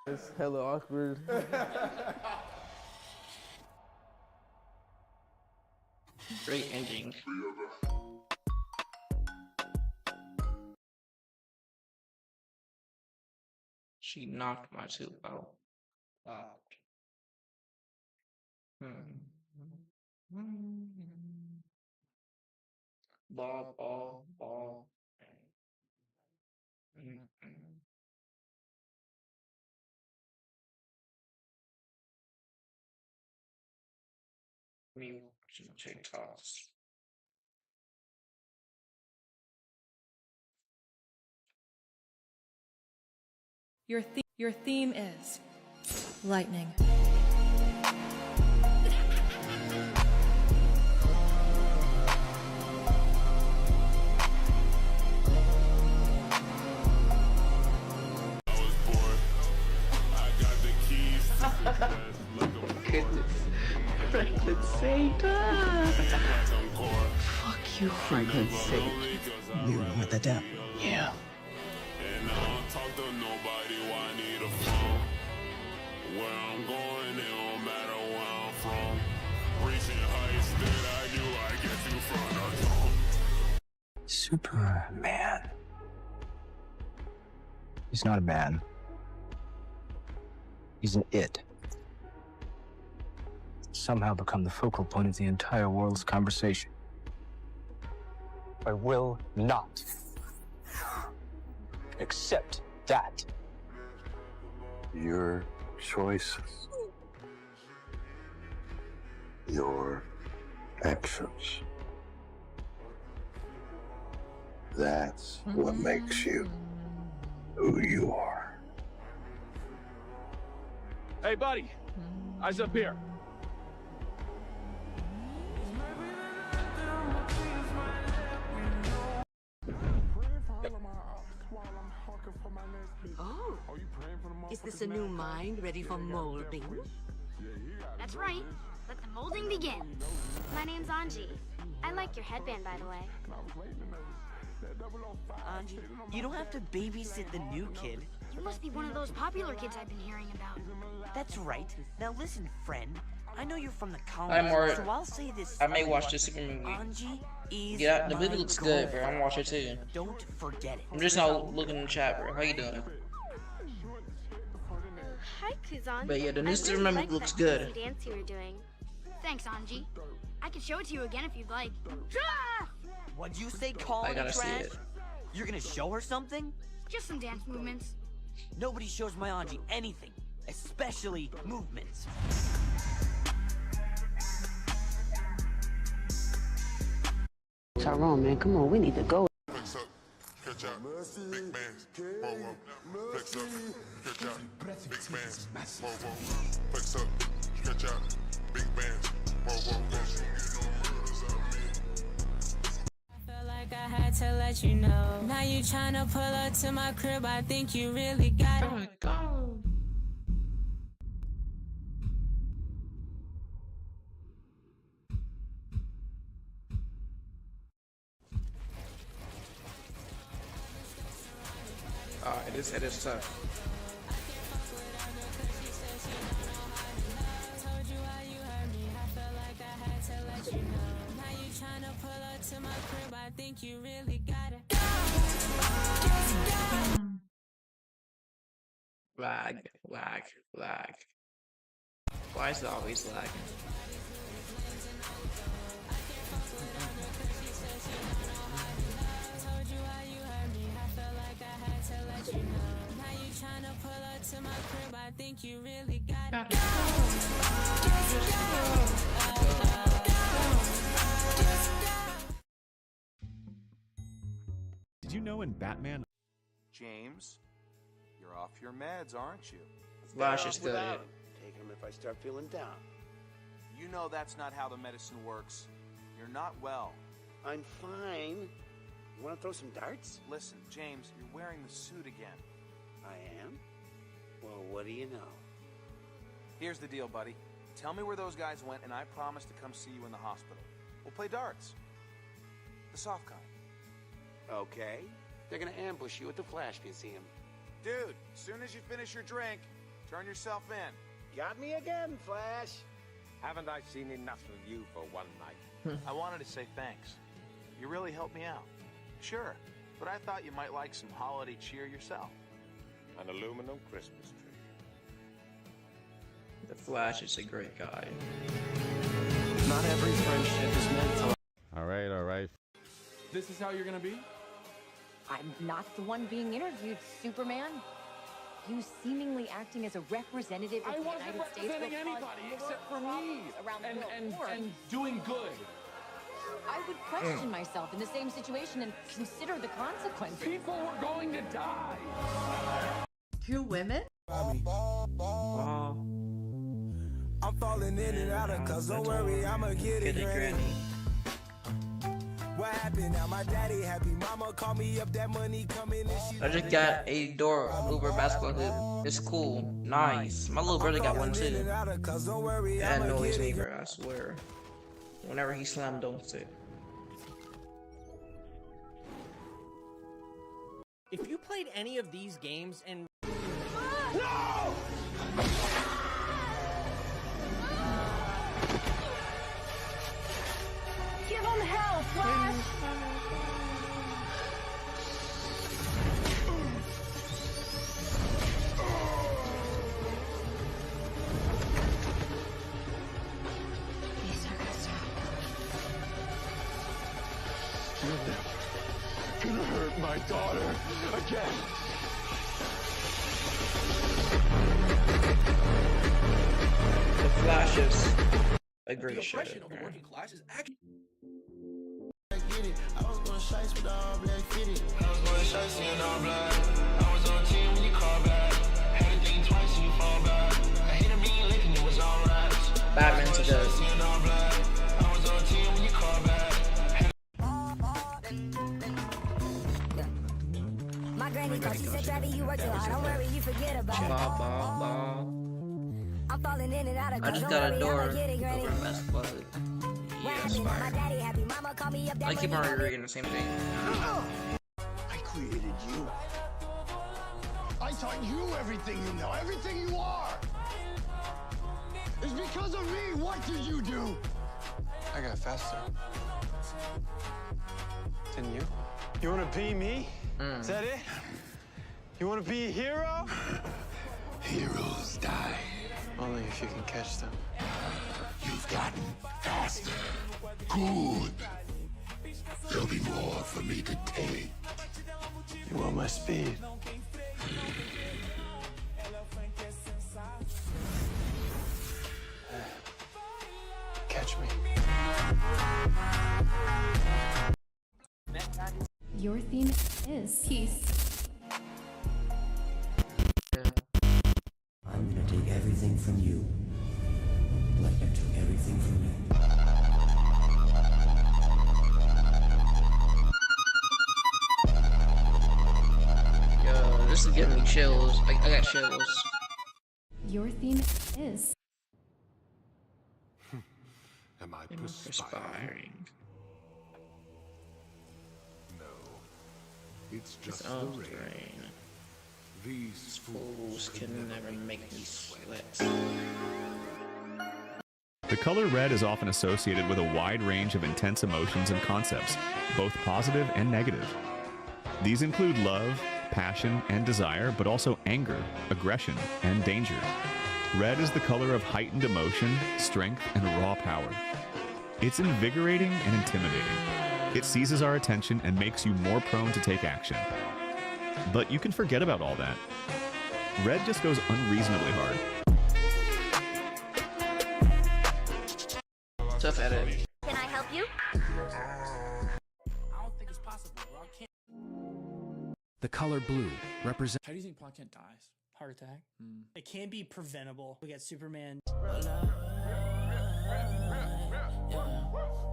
It's hella awkward. Great ending. She knocked my tooth out. Ball. Me watching TikToks. Your theme is lightning. Goodness. Franklin Santa. Fuck you, for goodness sake. You're with the devil. Yeah. And I don't talk to nobody while I need a phone. Where I'm going, it don't matter where I'm from. Reaching heights that I knew I get to front of home. Superman. He's not a man. He's an it. Somehow become the focal point of the entire world's conversation. I will not accept that. Your choices, your actions. That's what makes you who you are. Hey, buddy. Eyes up here. Oh, is this a new mind ready for molding? That's right. Let the molding begin. My name's Anji. I like your headband, by the way. Anji, you don't have to babysit the new kid. You must be one of those popular kids I've been hearing about. That's right. Now listen, friend. I know you're from the I'm colonies, alright. so I'll say this. I may watch this movie. Anji is Yeah, the movie my looks good, bro. I'm girlfriend. gonna watch it too. Don't forget it. I'm just not looking in the chat, bro. How you doing? Hi, Kuzan. But yeah, the new I Superman really liked looks that good. crazy dance you were doing. Thanks, Anji. I can show it to you again if you'd like. What'd you say, call I me gotta see trash? it. You're gonna show her something? Just some dance movements. Nobody shows my Anji anything, especially movements. Tyrone, man, come on, we need to go. Flex up, catch out, big bands, whoa, whoa. Flex up, catch out, big bands, whoa, whoa. Flex up, catch out, big bands, whoa, whoa, Felt like I had to let you know. Now you tryna pull up to my crib. I think you really got it. Alright, this head is tough. Told you how you hurt me. I felt like I had to let you know. Now you tryna pull up to my crib. I think you really got it. Lag. Why is it always lagging? Told you how you hurt me. I felt like I had to let you know. Now you tryna pull up to my crib. I think you really got it. Did you know in Batman? James, you're off your meds, aren't you? Flash is good. Take them if I start feeling down. You know that's not how the medicine works. You're not well. I'm fine. You want to throw some darts? Listen, James, you're wearing the suit again. I am? Well, what do you know? Here's the deal, buddy. Tell me where those guys went, and I promise to come see you in the hospital. We'll play darts. The soft kind. Okay. They're gonna ambush you at the Flash Museum. Dude, as soon as you finish your drink, turn yourself in. Got me again, Flash. Haven't I seen enough of you for one night? I wanted to say thanks. You really helped me out. Sure, but I thought you might like some holiday cheer yourself. An aluminum Christmas tree. The Flash is a great guy. Not every friendship is meant to. All right. This is how you're gonna be? I'm not the one being interviewed, Superman. You seemingly acting as a representative of the United States will representing cause anybody more except for me. problems around the world. And doing good. I would question myself in the same situation and consider the consequences. People were going to die. Two women? Wow. I'm falling in and out of cause don't worry, I'ma get it, granny. What happened now? My daddy happy. Mama called me up, that money coming and she. I just got a door Uber basketball hoop. It's cool. Nice. My little brother got one too. That annoys me, bro. I swear. Whenever he slam dunks it. If you played any of these games and No! Give him hell, Flash! You're never gonna hurt my daughter again. The Flash is a great the show. oppression of the working class is actually. I was going shice with all black fitted. I was going shice in all black. I was on 10 when you called back. Had to think twice and you fall back. I hit him being licking, it was alright. Batman's a good. I was on 10 when you called back. My granny thought she said, Travis, you work too hard. Don't worry, you forget about it. I'm falling in and out of I just got a door over basketball. Yes, fire. I keep on reading the same thing. I created you. I taught you everything you know, everything you are. It's because of me. What did you do? I got faster. Didn't you? You want to be me? Is that it? You want to be a hero? Heroes die. Only if you can catch them. You've gotten faster. Good. There'll be more for me to take. You want my speed? Catch me. Your theme is peace. I'm gonna take everything from you, like I took everything from you. Yo, this is giving me chills. I got chills. Your theme is. Am I perspiring? No. It's just the rain. These fools can never make me sweat. The color red is often associated with a wide range of intense emotions and concepts, both positive and negative. These include love, passion, and desire, but also anger, aggression, and danger. Red is the color of heightened emotion, strength, and raw power. It's invigorating and intimidating. It seizes our attention and makes you more prone to take action. But you can forget about all that. Red just goes unreasonably hard. Tough edit. Can I help you? The color blue represents. How do you think Clark Kent dies? Heart attack? It can be preventable. We got Superman.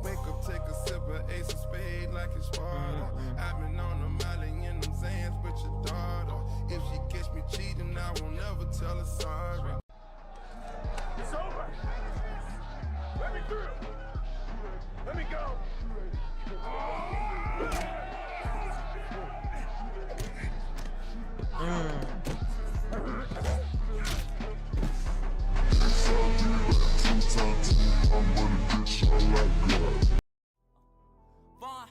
Wake up, take a sip of Ace of Spades like it's Sparta. I've been on the Molly in them Zans with your daughter. If she catch me cheating, I won't never tell her sorry. It's over. Let me through. Let me go.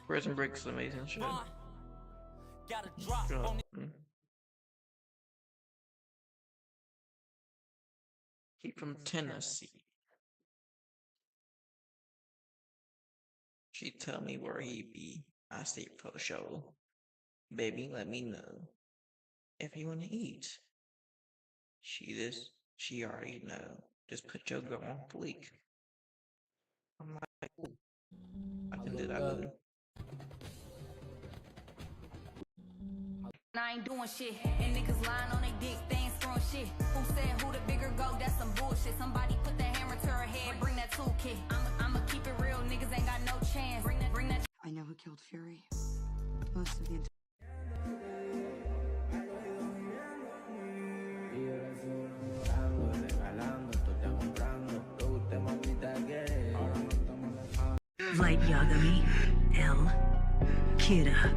Prison Break's amazing shit. He from Tennessee. She tell me where he be. I stay for the show. Baby, let me know if you wanna eat. She already know. Just put your girl on fleek. I'm like, ooh, I can do that, boo. I ain't doing shit, and niggas lying on they dick, they ain't throwing shit. Who said who the bigger go? That's some bullshit. Somebody put the hammer to her head, bring that toolkit. I'ma keep it real, niggas ain't got no chance. Bring that. I know who killed Fury. Most of the Light Yagami, L. Kira.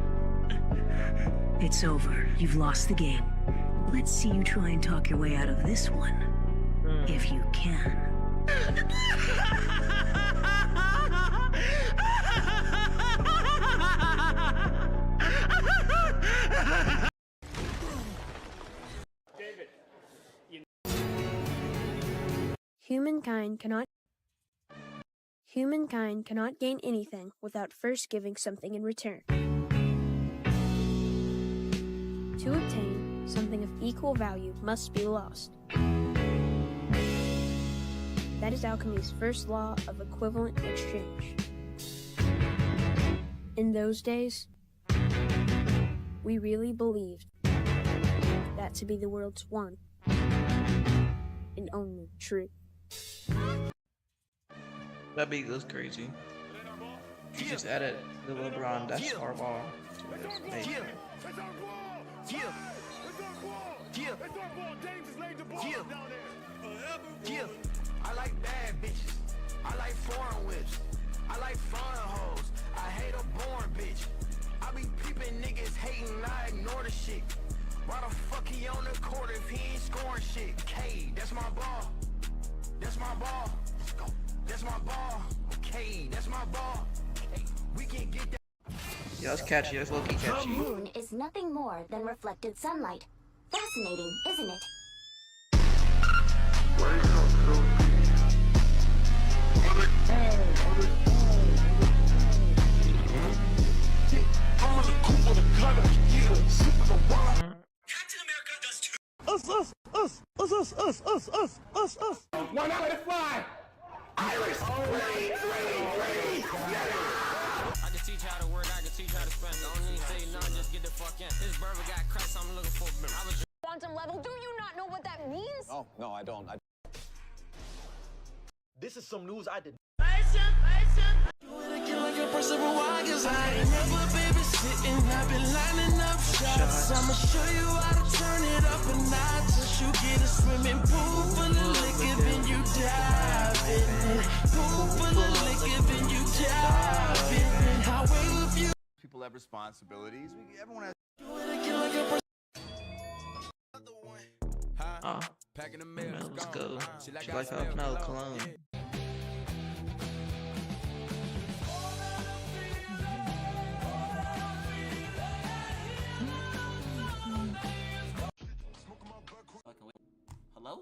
It's over. You've lost the game. Let's see you try and talk your way out of this one. If you can. Humankind cannot gain anything without first giving something in return. To obtain something of equal value must be lost. That is alchemy's first law of equivalent exchange. In those days, we really believed that to be the world's one and only truth. That beat goes crazy. She just added the LeBron, that's our ball. I like bad bitches. I like foreign whips. I like fun hoes. I hate a born bitch. I be peeping niggas hating, I ignore the shit. Why the fuck he on the court if he ain't scoring shit? K, that's my ball. That's my ball. Let's go. That's my ball. Okay, that's my ball. Okay, we can get that. Yeah, that's catchy. That's low-key catchy. The moon is nothing more than reflected sunlight. Fascinating, isn't it? Us. One out of the fly. Iris. Ready. I can teach how to work, I can teach how to spend. Don't need to say nothing, just get the fuck in. This burger got cracks, I'm looking for quantum level. Do you not know what that means? Oh, no, I don't. This is some news I did. I'ma show you how to turn it up a notch. Since you get a swimming pool full of liquor, then you dive in it. Pool full of liquor, then you dive in it. How will you? People have responsibilities. Everyone has. Packing the mail, let's go. She like how no cologne. Hello?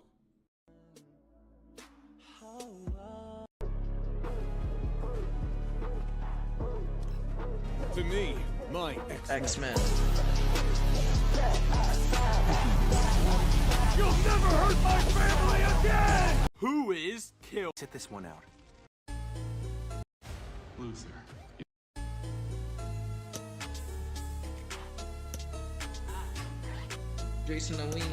To me, my X-Men. You'll never hurt my family again! Who is killed? Sit this one out. Loser. Jason and Ween.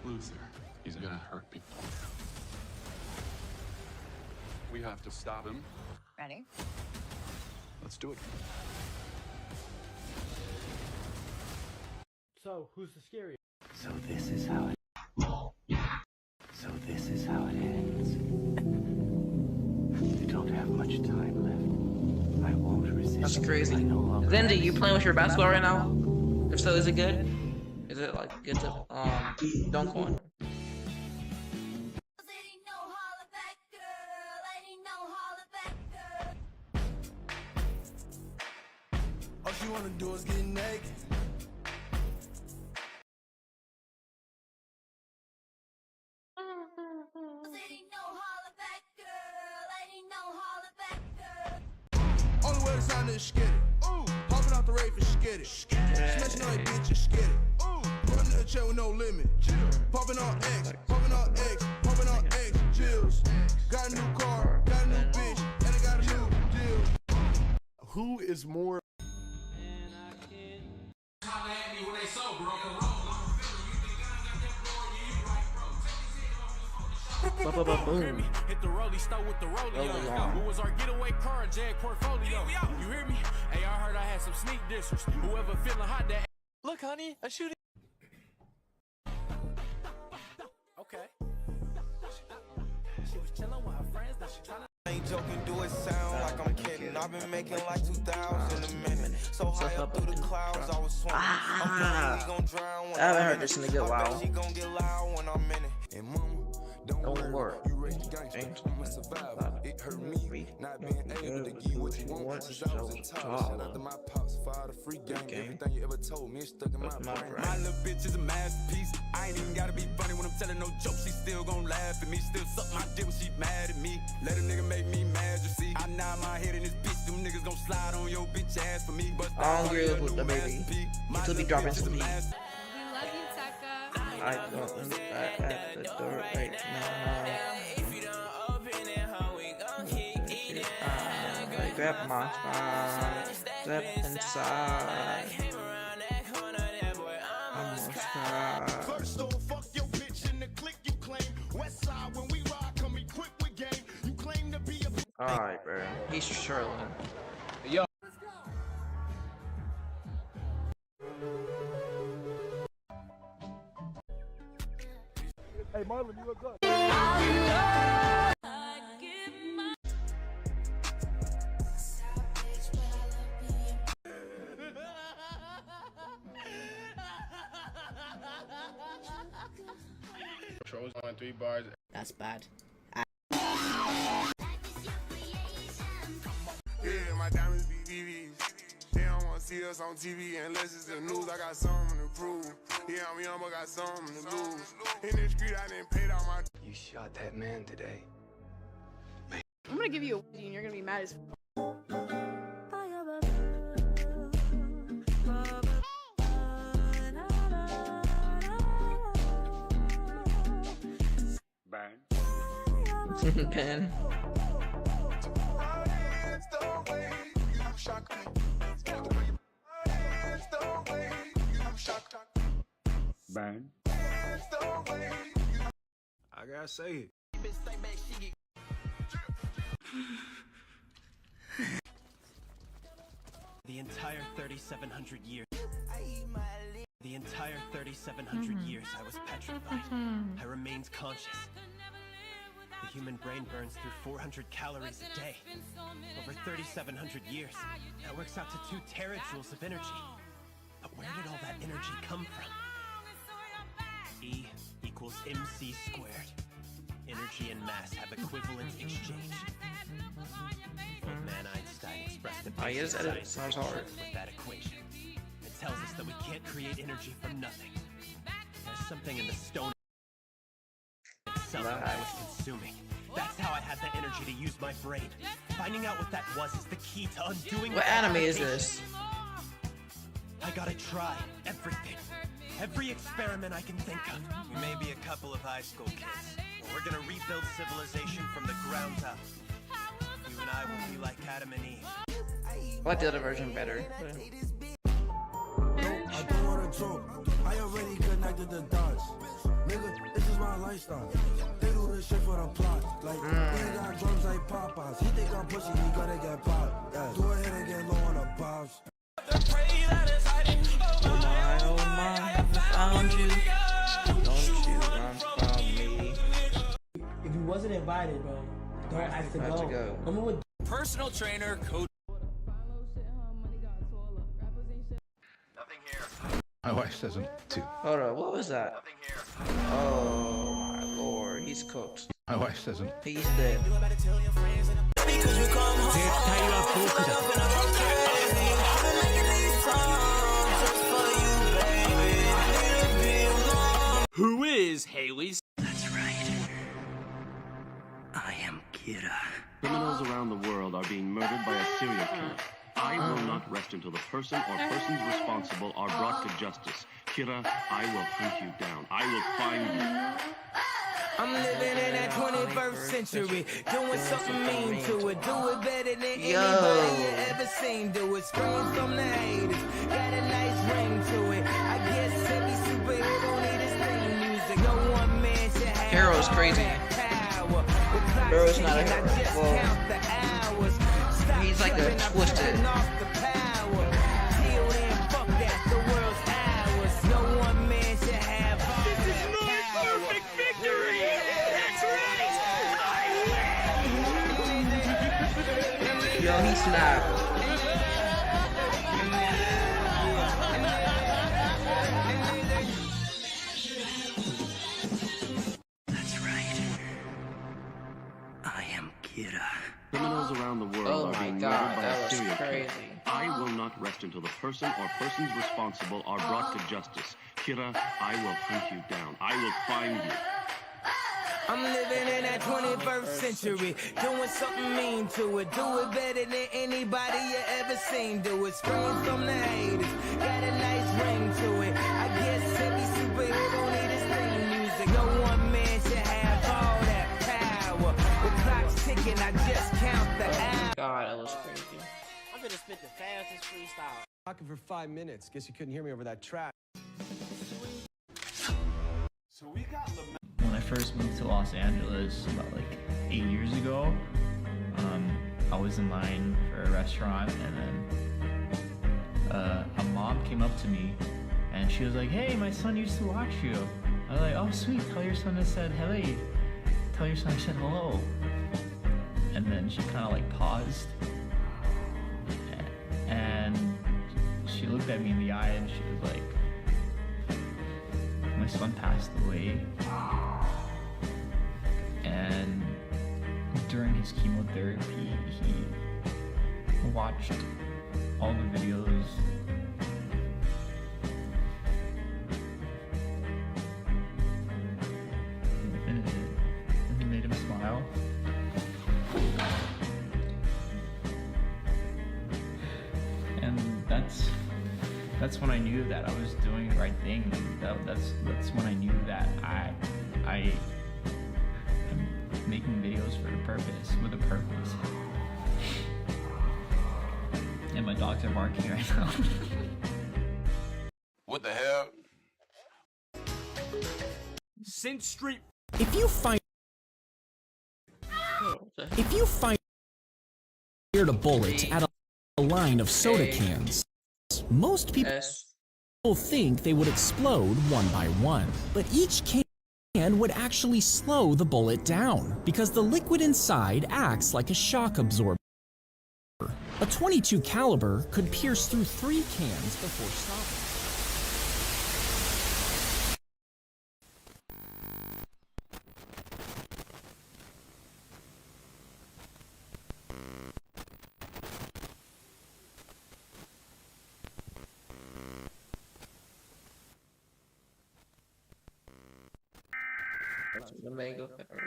Loser. He's gonna hurt people. We have to stop him. Ready? Let's do it. So, who's the scariest? So this is how it ends. You don't have much time left. I won't resist. That's crazy. Zendy, you playing with your basketball right now? If so, is it good? Is it like good to dunk on? All she wanna do is get naked. Only way to sign is skid it. Ooh, hopping off the rave and skid it. Smashing on that bitch and skid it. Ooh, putting in the chair with no limit. Popping on X, popping on X, popping on X. Chills. Got a new car, got a new bitch, and I got a new deal. Who is more? Boom. Hit the rollie, start with the rollie on. Who was our getaway car, Jag portfolio? You hear me? Hey, I heard I had some sneak dissers. Whoever feeling hot, that. Look, honey, I shoot it. Okay. Ain't joking, do it sound like I'm kidding. I've been making like 2,000 a minute. So high up through the clouds, I was swimming. I'm gonna drown when I haven't heard this in a good while. she gon' get loud when I'm in it. And mama, Don't worry. you raised the gangster. I'm a survivor. It hurt me not being able to give you what you want since I was in college. Shout out to my pops for all the free game. Everything you ever told me is stuck in my brain. My little bitch is a masterpiece. I ain't even gotta be funny when I'm telling no jokes. She still gon' laugh at me. Still suck my dick when she mad at me. Let a nigga make me mad, you see. I nod my head in this bitch. Them niggas gon' slide on your bitch ass for me. But I don't agree with the baby. You still be dropping some heat. We love you, Taka. I don't at the door right now. Grab my phone, step inside. First off, fuck your bitch in the click you claim. West side when we ride, come equipped with game. You claim to be a. Alright, bro. He's Sherlin. Yo. Hey Marlon, you look good. Trolls on 3 bars. That's bad. Yeah, my diamonds be VVs. They don't want to see us on TV unless it's the news. I got something to prove. Yeah, I'm young, but got something to lose. In the street, I didn't pay all my. You shot that man today. I'm gonna give you a and you're gonna be mad as Pen. Bang. I gotta say it. The entire 3,700 years. The entire 3,700 years I was petrified. I remained conscious. The human brain burns through 400 calories a day. Over 3,700 years. That works out to 2 terajoules of energy. But where did all that energy come from? E equals mc squared. Energy and mass have equivalent exchange. Old man Einstein expressed the basic science sounds hard. with that equation. It tells us that we can't create energy from nothing. There's something in the stone itself that I was consuming. That's how I had the energy to use my brain. Finding out what that was is the key to undoing. What anime is this? I gotta try everything. Every experiment I can think of. We may be a couple of high school kids, but we're gonna rebuild civilization from the ground up. You and I will be like Adam and Eve. I like the other version better. I don't wanna joke. I already connected the dots. Nigga, this is my lifestyle. They do this shit for the plot. Like, they got drums like Popeyes. He think I'm pushing, he gonna get popped. Yeah. Go ahead and get low on the pops. Oh my, I found you. Don't you run from me. If you wasn't invited, bro, Dart has to go. I'm with Personal trainer, coach. My wife doesn't too. Hold on, what was that? Oh my lord, he's cooked. My wife doesn't. He's dead. Who is Haley's? That's right. I am Kira. Criminals around the world are being murdered by a serial killer. I will not rest until the person or persons responsible are brought to justice. Kira, I will hunt you down. I will find you. I'm living in that 21st century, doing something mean to it. Do it better than anybody you ever seen. Do it, scream from the haters. Got a nice ring to it. I guess every superhero need his theme music. No one man should have Hero's crazy. Hero's not a hero. Well, he's like a twisted. Yo, he snapped. That's right. I am Kira. Criminals around the world Oh are my being God, murdered by that a was serial killer. crazy. I will not rest until the person or persons responsible are brought to justice. Kira, I will hunt you down. I will find you. I'm living in that 21st century, doing something mean to it. Do it better than anybody you ever seen. Do it, scream from the haters, got a nice ring to it. I guess every superhero need his theme music. No one man should have all that power. The clock's ticking, I just count the hours. God, that was crazy. I'm gonna spit the fastest freestyle. Talking for 5 minutes. Guess you couldn't hear me over that track. So we got When I first moved to Los Angeles about like 8 years ago, I was in line for a restaurant, and then a mom came up to me and she was like, "Hey, my son used to watch you." I was like, "Oh sweet, tell your son I said hello. Tell your son I said hello." And then she kind of like paused, and she looked at me in the eye and she was like, "My son passed away, and during his chemotherapy, he watched all the videos and it made him smile." And that's when I knew that I was doing the right thing. That's when I knew that I am making videos with a purpose. And my dogs are barking right now. What the hell? Synth Street. If you find a bullet at a line of soda cans, most people think they would explode one by one, but each can would actually slow the bullet down because the liquid inside acts like a shock absorber. A .22 caliber could pierce through 3 cans before stopping. The mango pepper.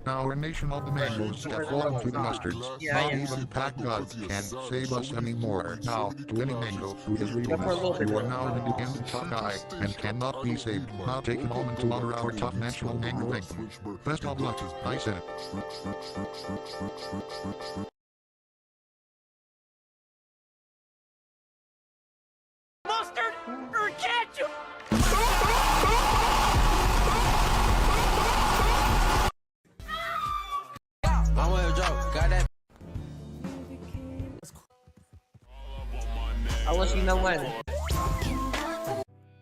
Our nation of the mangoes have fallen to the mustards. Not even pack gods can save us anymore. Now, to any mango who is reading this, you are now an independent tough guy and cannot be saved. Now take a moment to honor our tough national mango victim. Best of luck, I said. Mustard or ketchup? I want a joke. Got that? I'll let you know when.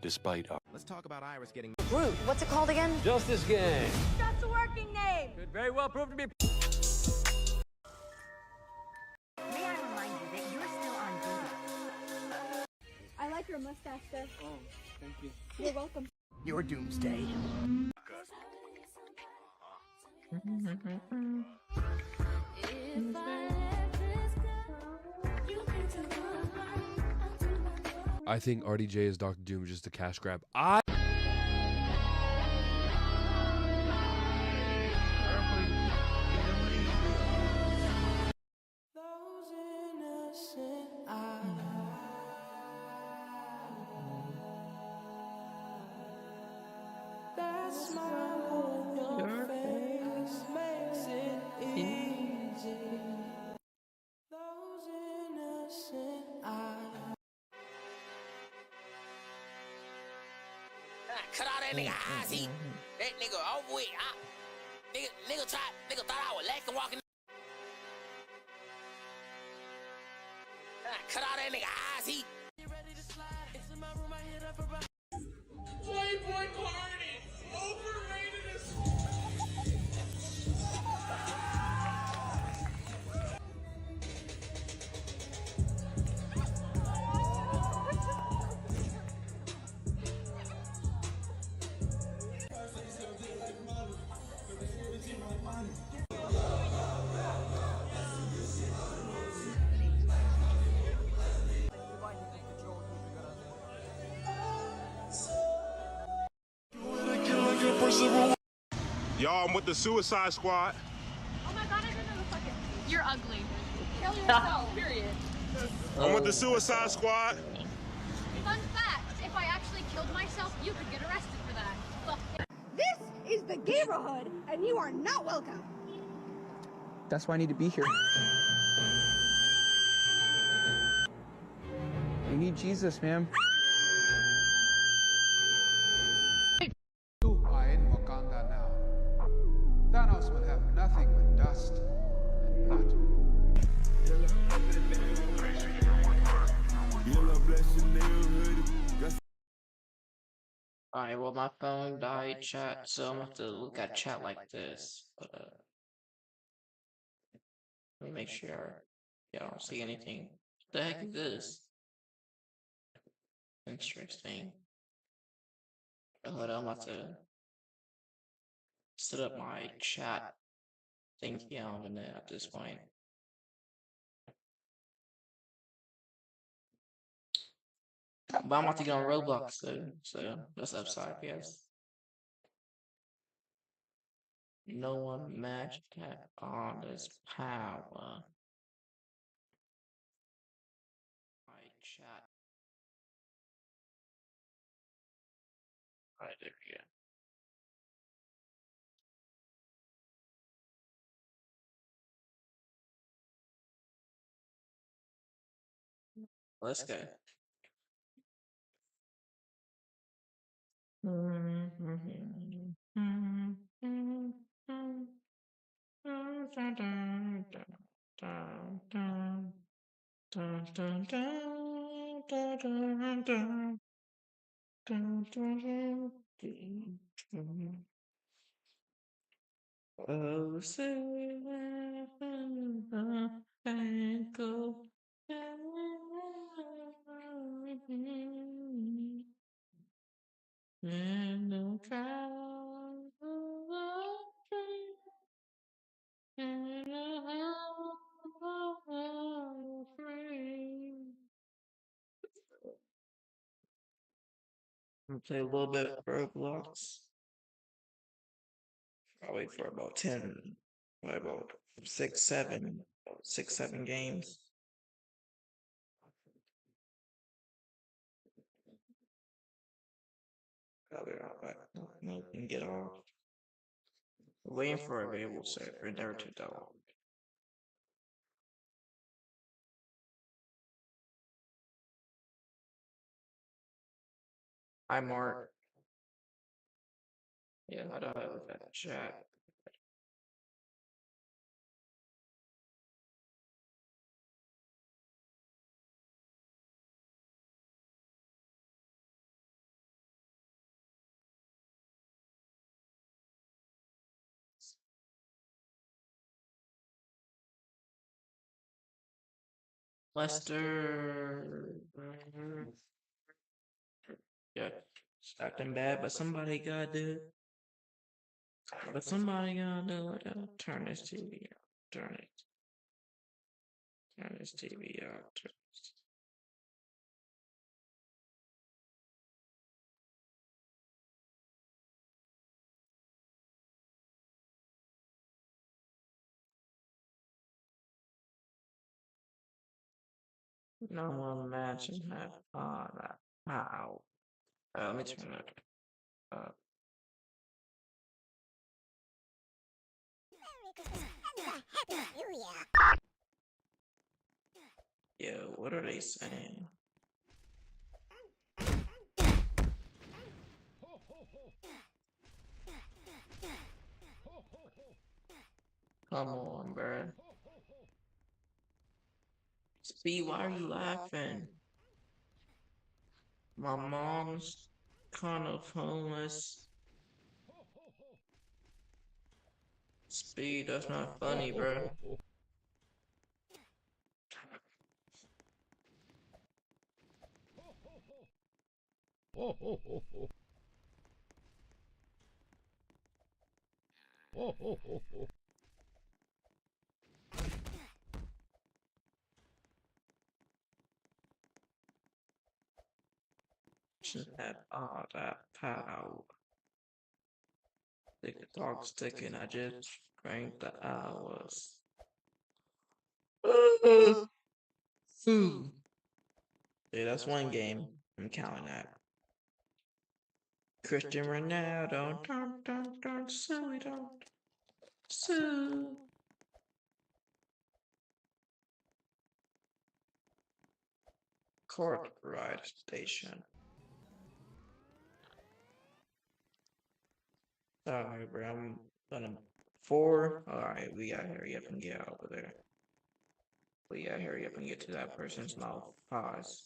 Despite our... Let's talk about Iris getting... Rude. What's it called again? Justice Gang. That's a working name. Could very well prove to be... May I remind you that you're still on duty? I like your mustache, sir. Oh, thank you. You're welcome. Your doomsday. I think RDJ is Dr. Doom just a cash grab. Cut out that nigga eyes, he. That nigga over with. Nigga thought I was lacking walking. Cut out that nigga eyes, he. Y'all, I'm with the Suicide Squad. Oh my god, I didn't know the fucking. You're ugly. Kill yourself, period. I'm with the Suicide Squad. Fun fact, if I actually killed myself, you could get arrested for that. Fuck. This is the neighborhood, and you are not welcome. That's why I need to be here. You need Jesus, man. You are in Wakanda now. Thanos will have nothing but dust and blood. Alright, well my phone died, chat, so I'm gonna have to look at chat like this. But let me make sure I don't see anything. What the heck is this? Interesting. Hold on, I'm about to set up my chat thingy on the net at this point. But I'm about to get on Roblox though, so that's upside, I guess. No one matched that on this power. My chat. Alright, there we go. Let's go. Oh, say ankle. And the crowd and I'll play a little bit of Roblox. I'll wait for about 10, about 6, 7 games. I'll be right back. No, can get off. Waiting for a available server, never took that long. Hi, Mark. Yeah, how do I look at the chat? Lester. Yeah, it's acting bad, but somebody gotta do it. But somebody gotta do it. Turn this TV out. Turn it. Turn this TV out. No one imagine that. Wow. Let me turn it up. Yo, what are they saying? Come on, bruh. Speed, why are you laughing? My mom's kind of homeless. Speed, that's not funny, bruh. Should have all that power. The clock's ticking. I just drank the hours. Yeah, that's one game. I'm counting that. Christian Ronaldo, don't sue, don't sue. Court ride station. Alright, bro, I'm gonna 4. Alright, we gotta hurry up and get over there. We gotta hurry up and get to that person's mouth. Pause.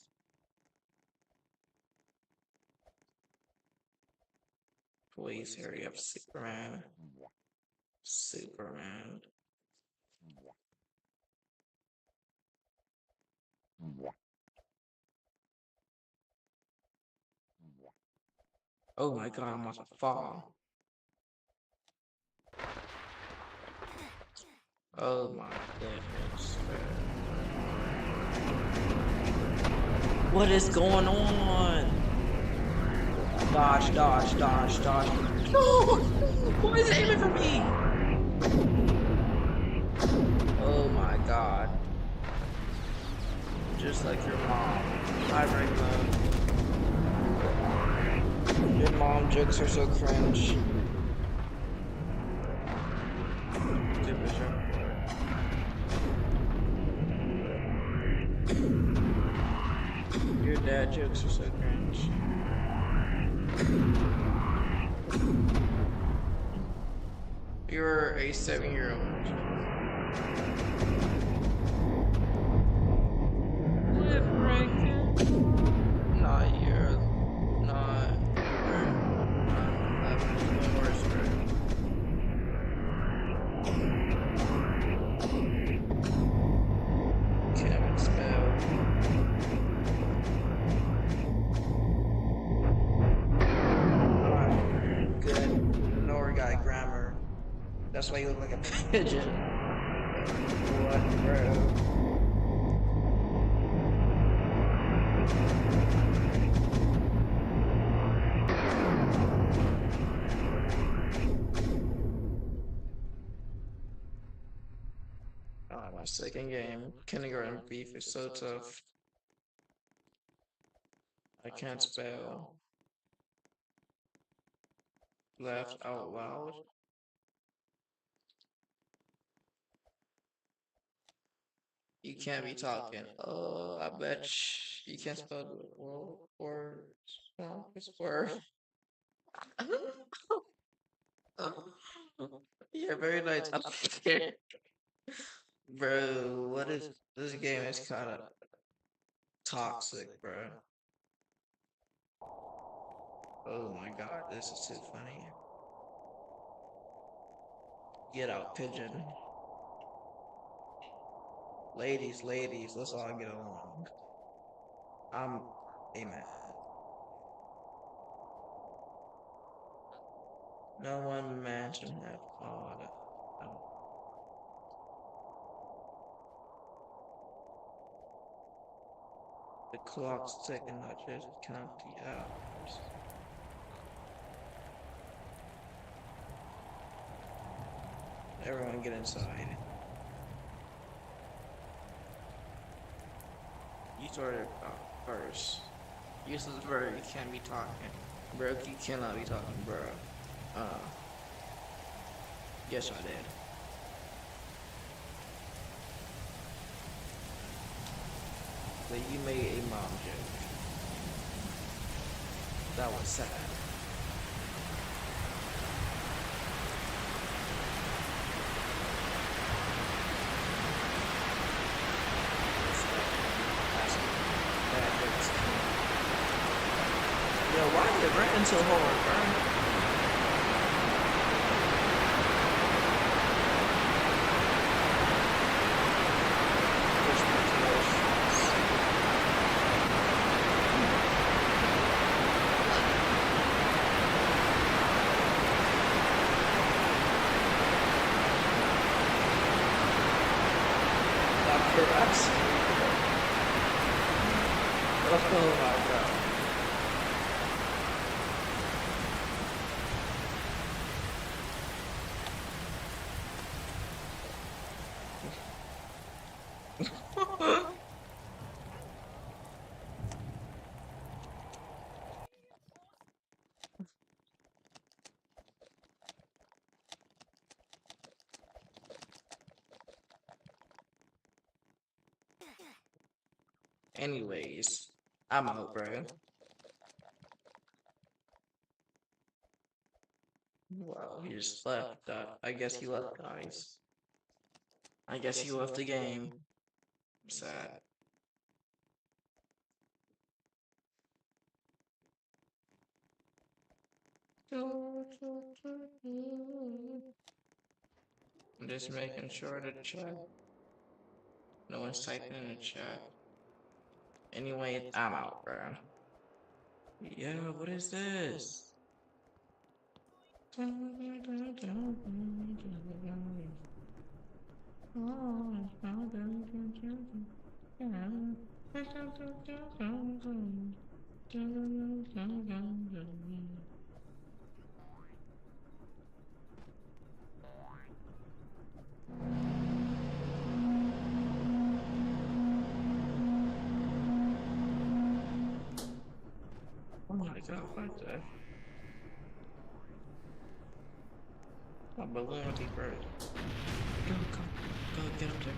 Please hurry up, Superman. Superman. Oh my god, I'm about to fall. Oh my goodness. What is going on? Dodge, dodge, dodge, dodge. No! Why is it aiming for me? Oh my god. Just like your mom. Hi, Rainbow. Your mom jokes are so cringe. Good vision. Your dad jokes are so cringe. You're a 7-year-old. What, Franklin? Not you're not. That was even worse, bro. Can't spell. Alright, good. Lower guy grammar. That's why you look like a pigeon. What, bro? Oh, my second game. Kindergarten beef is so tough. I can't spell. Laugh out loud. You can't be talking. Oh, I bet you can't spell the word. No, it's word. You're very nice. I'm scared. Bro, what is this game is kind of toxic, bro. Oh my god, this is too funny. Get out, pigeon. Ladies, ladies, let's all get along. I'm a man. No one man should have all that. The clock's ticking, I just count the hours. Everyone get inside. You started first. Useless verb, you can't be talking. Bro, you cannot be talking, bro. Yes, I did. That you made a mom joke. That was sad. Yo, why are you ranting so hard, bro? Oh my god. Anyways, I'm out, bro. Well, he just left. I guess he left, guys. I guess he left the game. Sad. I'm just making sure to chat. No one's typing in the chat. Anyway, I'm out, bro. Yeah, what is this? Oh my god, what the? A balloon with the bird. Go, get up there.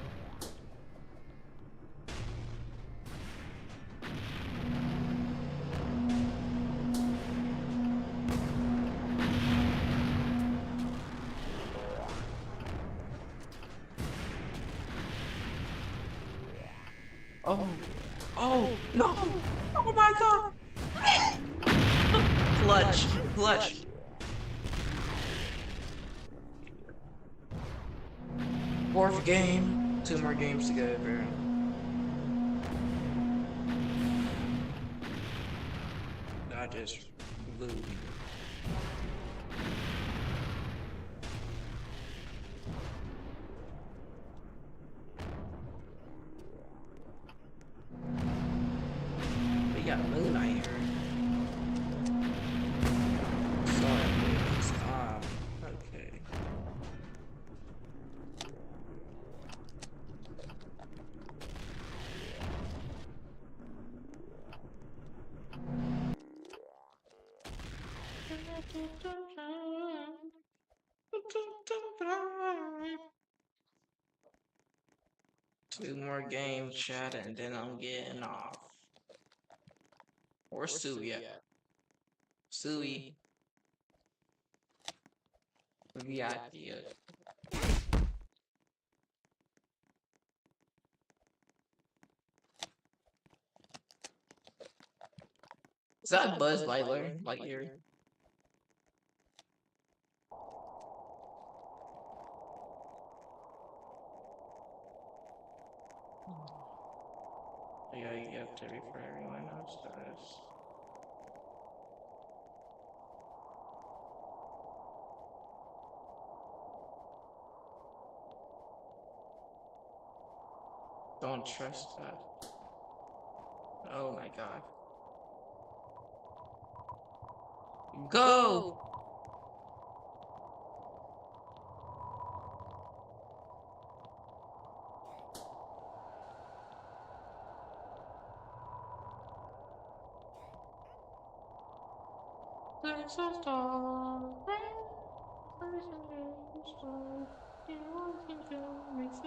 Oh, oh, no! Oh my god! Clutch. Fourth game. 2 more games to go, bro. I just blew. We got a moon out here. Sorry, please. Okay. Two more games, chat, and then I'm getting off. Where's Suey at? Suey. VIP. Is that Buzz Lightyear? Yeah, you have to refer everyone else to this. Don't trust that. Oh my god. Go! There's a star. There's a star. You want to go makes it.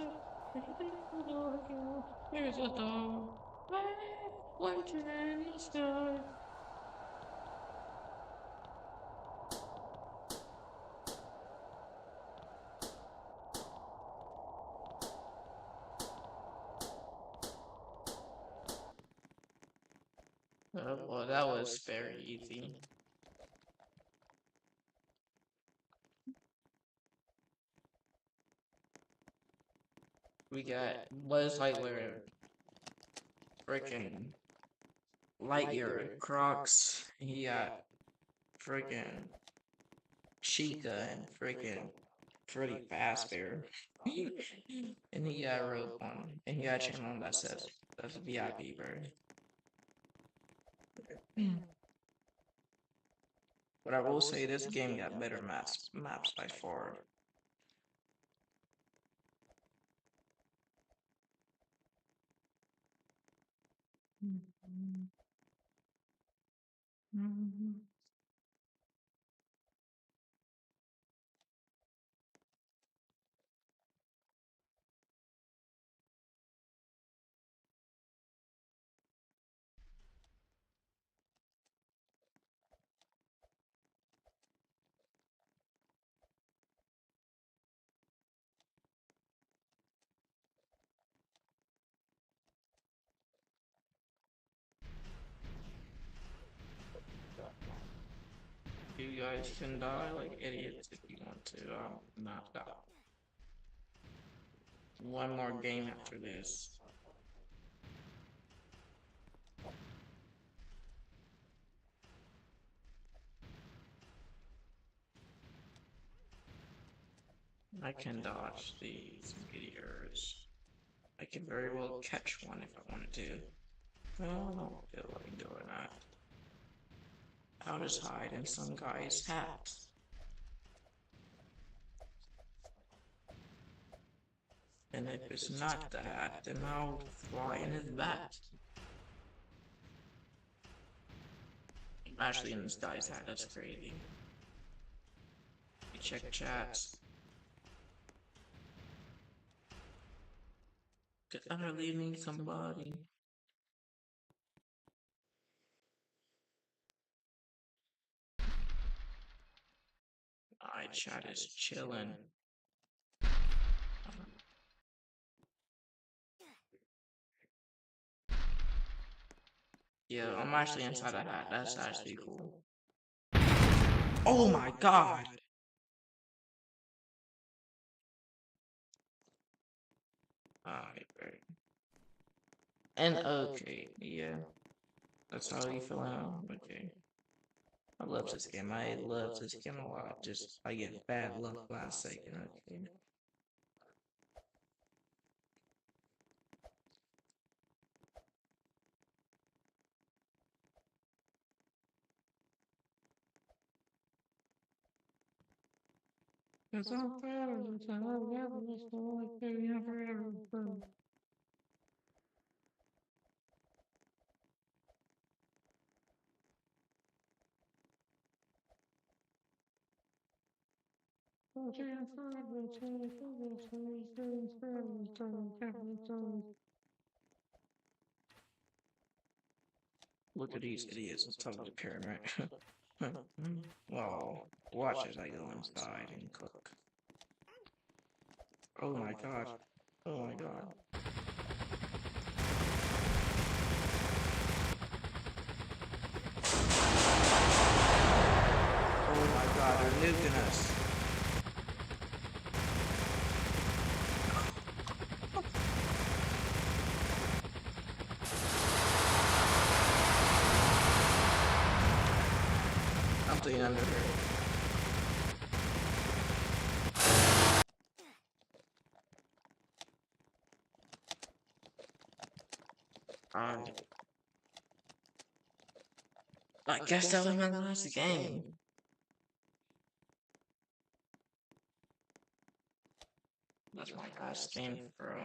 There's a star. Went to the sky. Well, that was very easy. We got Buzz Lightyear, freaking Lightyear, Crocs. He got freaking Chica and freaking Freddy Fazbear. And he got a rope on, and he got a channel that says that's VIP, bro. But I will say this game got better maps by far. You guys can die like idiots if you want to. Not die. One more game after this. I can dodge these meteors. I can very well catch one if I wanted to. Well, I don't feel like doing that. I'll just hide in some guy's hat. And if it's not the hat, then I'll fly in his bat. I'm actually in this guy's hat, that's crazy. You check chats. Cause I'm leaving somebody. Alright, chat is chilling. Yeah, I'm actually inside a hat. That's actually cool. Oh my god! Alright, great. And okay, yeah. That's how you feel now? Okay. I love this game. I love this game a lot. Just, I get bad luck last second, okay. It's all forever, it's all forever, it's all forever. Look at these idiots on top of the pyramid. Well, watch as I go inside and cook. Oh my god. Oh my god. Oh my god, they're nuking us. I'm thinking under here. I guess that was my last game. That's my last game for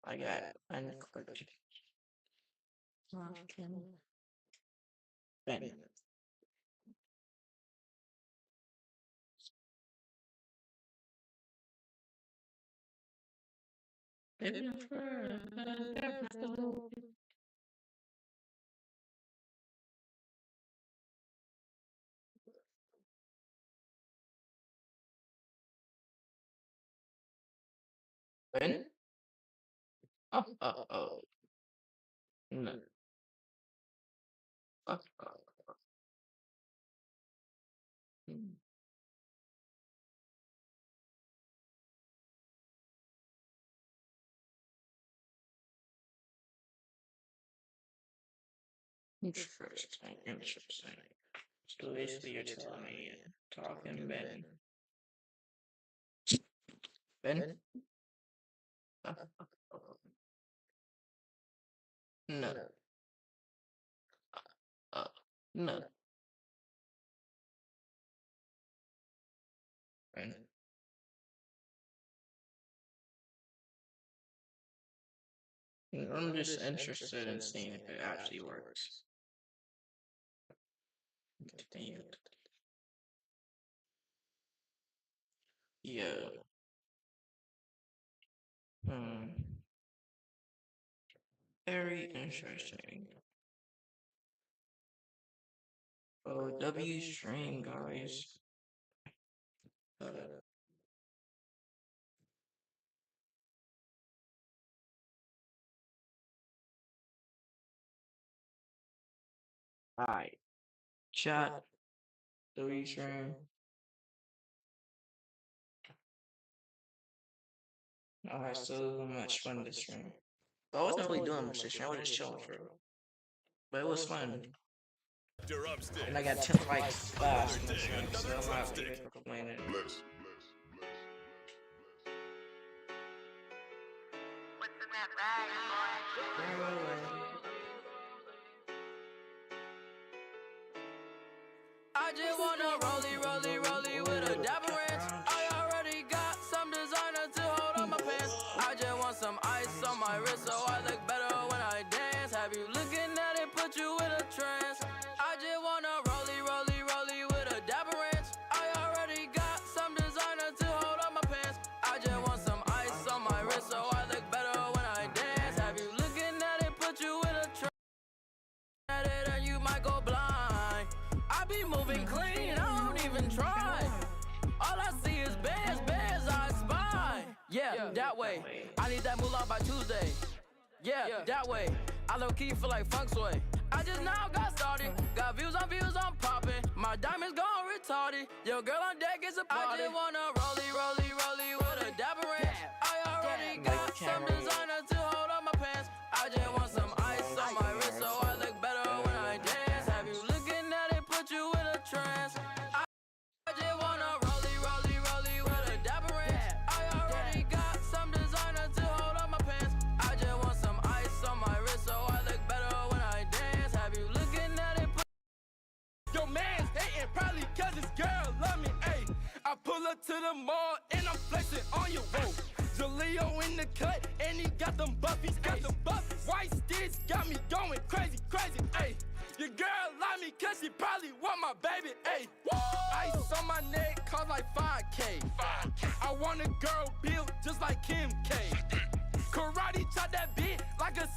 I got unclicked. Ben. Ben? Oh. No. Oh. Interesting. So basically you're telling me talking Ben. Ben? No. No. Ben. I'm just interested in seeing if it actually works. Continue. Yeah. Very interesting. Oh, W stream, guys. Alright. Chat. The stream. Alright, so much fun this stream. But I wasn't really doing much this stream. I was just chilling for real. But it was fun. And I got 10 likes fast on the stream, so I'm not really complaining. I just wanna rollie with a dapper ranch. I already got some designer to hold on my pants. I just want some ice on my wrist so I look better when I dance. Have you looking at it, put you in a trance. I just wanna rollie with a dapper ranch. I already got some designer to hold on my pants. I just want some ice on my wrist so I look better when I dance. Have you looking at it, put you in a trance. At it and you might go blind. I be moving clean, I don't even try. All I see is bears, I spy. Yeah, that way. I need that moolah by Tuesday. Yeah, that way. I low key feel like funk sway. I just now got started. Got views, I'm popping. My diamonds gone retarded. Your girl on deck is a party. I just wanna rollie with a dapper ranch. I already got some designer to hold on my pants. I just want some ice on my wrist so I look better when I dance. Have you looking at it, put you in a trance. I just wanna rollie with a dapper ranch. I already got some designer to hold on my pants. I just want some ice on my wrist so I look better when I dance. Have you looking at it? Your man's hating probably cause his girl love me, ayy. I pull up to the mall and I'm flexing on your road. Jaleo in the cut and he got them buffies, White sticks got me going crazy, ayy. Your girl like me cause she probably want my baby, ayy. Ice on my neck cost like 5K. I want a girl built just like Kim K. Karate chop that bitch like a